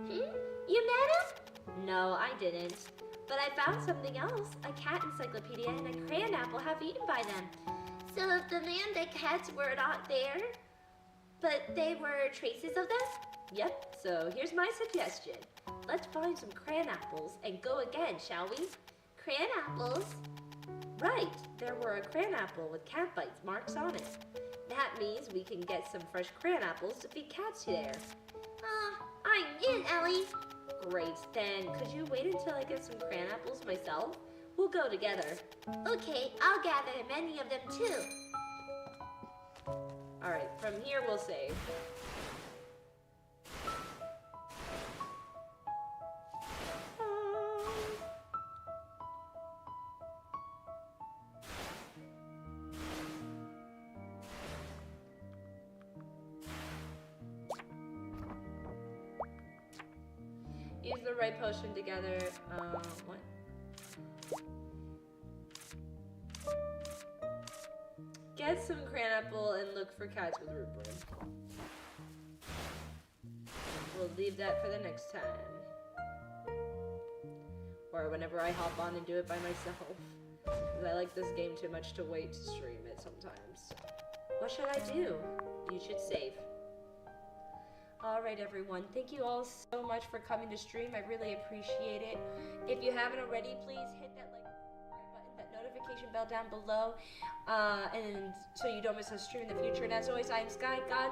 You met him? No, I didn't. But I found something else. A cat encyclopedia and a crayon apple half eaten by them. So the land the cats were not there, but they were traces of them? Yep, so here's my suggestion. Let's find some crayon apples and go again, shall we? Crayon apples? Right, there were a crayon apple with cat bites marks on it. That means we can get some fresh crayon apples to feed cats there. I'm in, Ellie. Great, then could you wait until I get some crayon apples myself? We'll go together. Okay, I'll gather many of them too. Alright, from here we'll save. Use the right potion together. What? Get some crayon apple and look for cats with Rubrum. We'll leave that for the next time. Or whenever I hop on and do it by myself. Because I like this game too much to wait to stream it sometimes. What should I do? You should save. Alright everyone, thank you all so much for coming to stream. I really appreciate it. If you haven't already, please hit that like button, that notification bell down below, and so you don't miss a stream in the future. And as always, I am Sky God.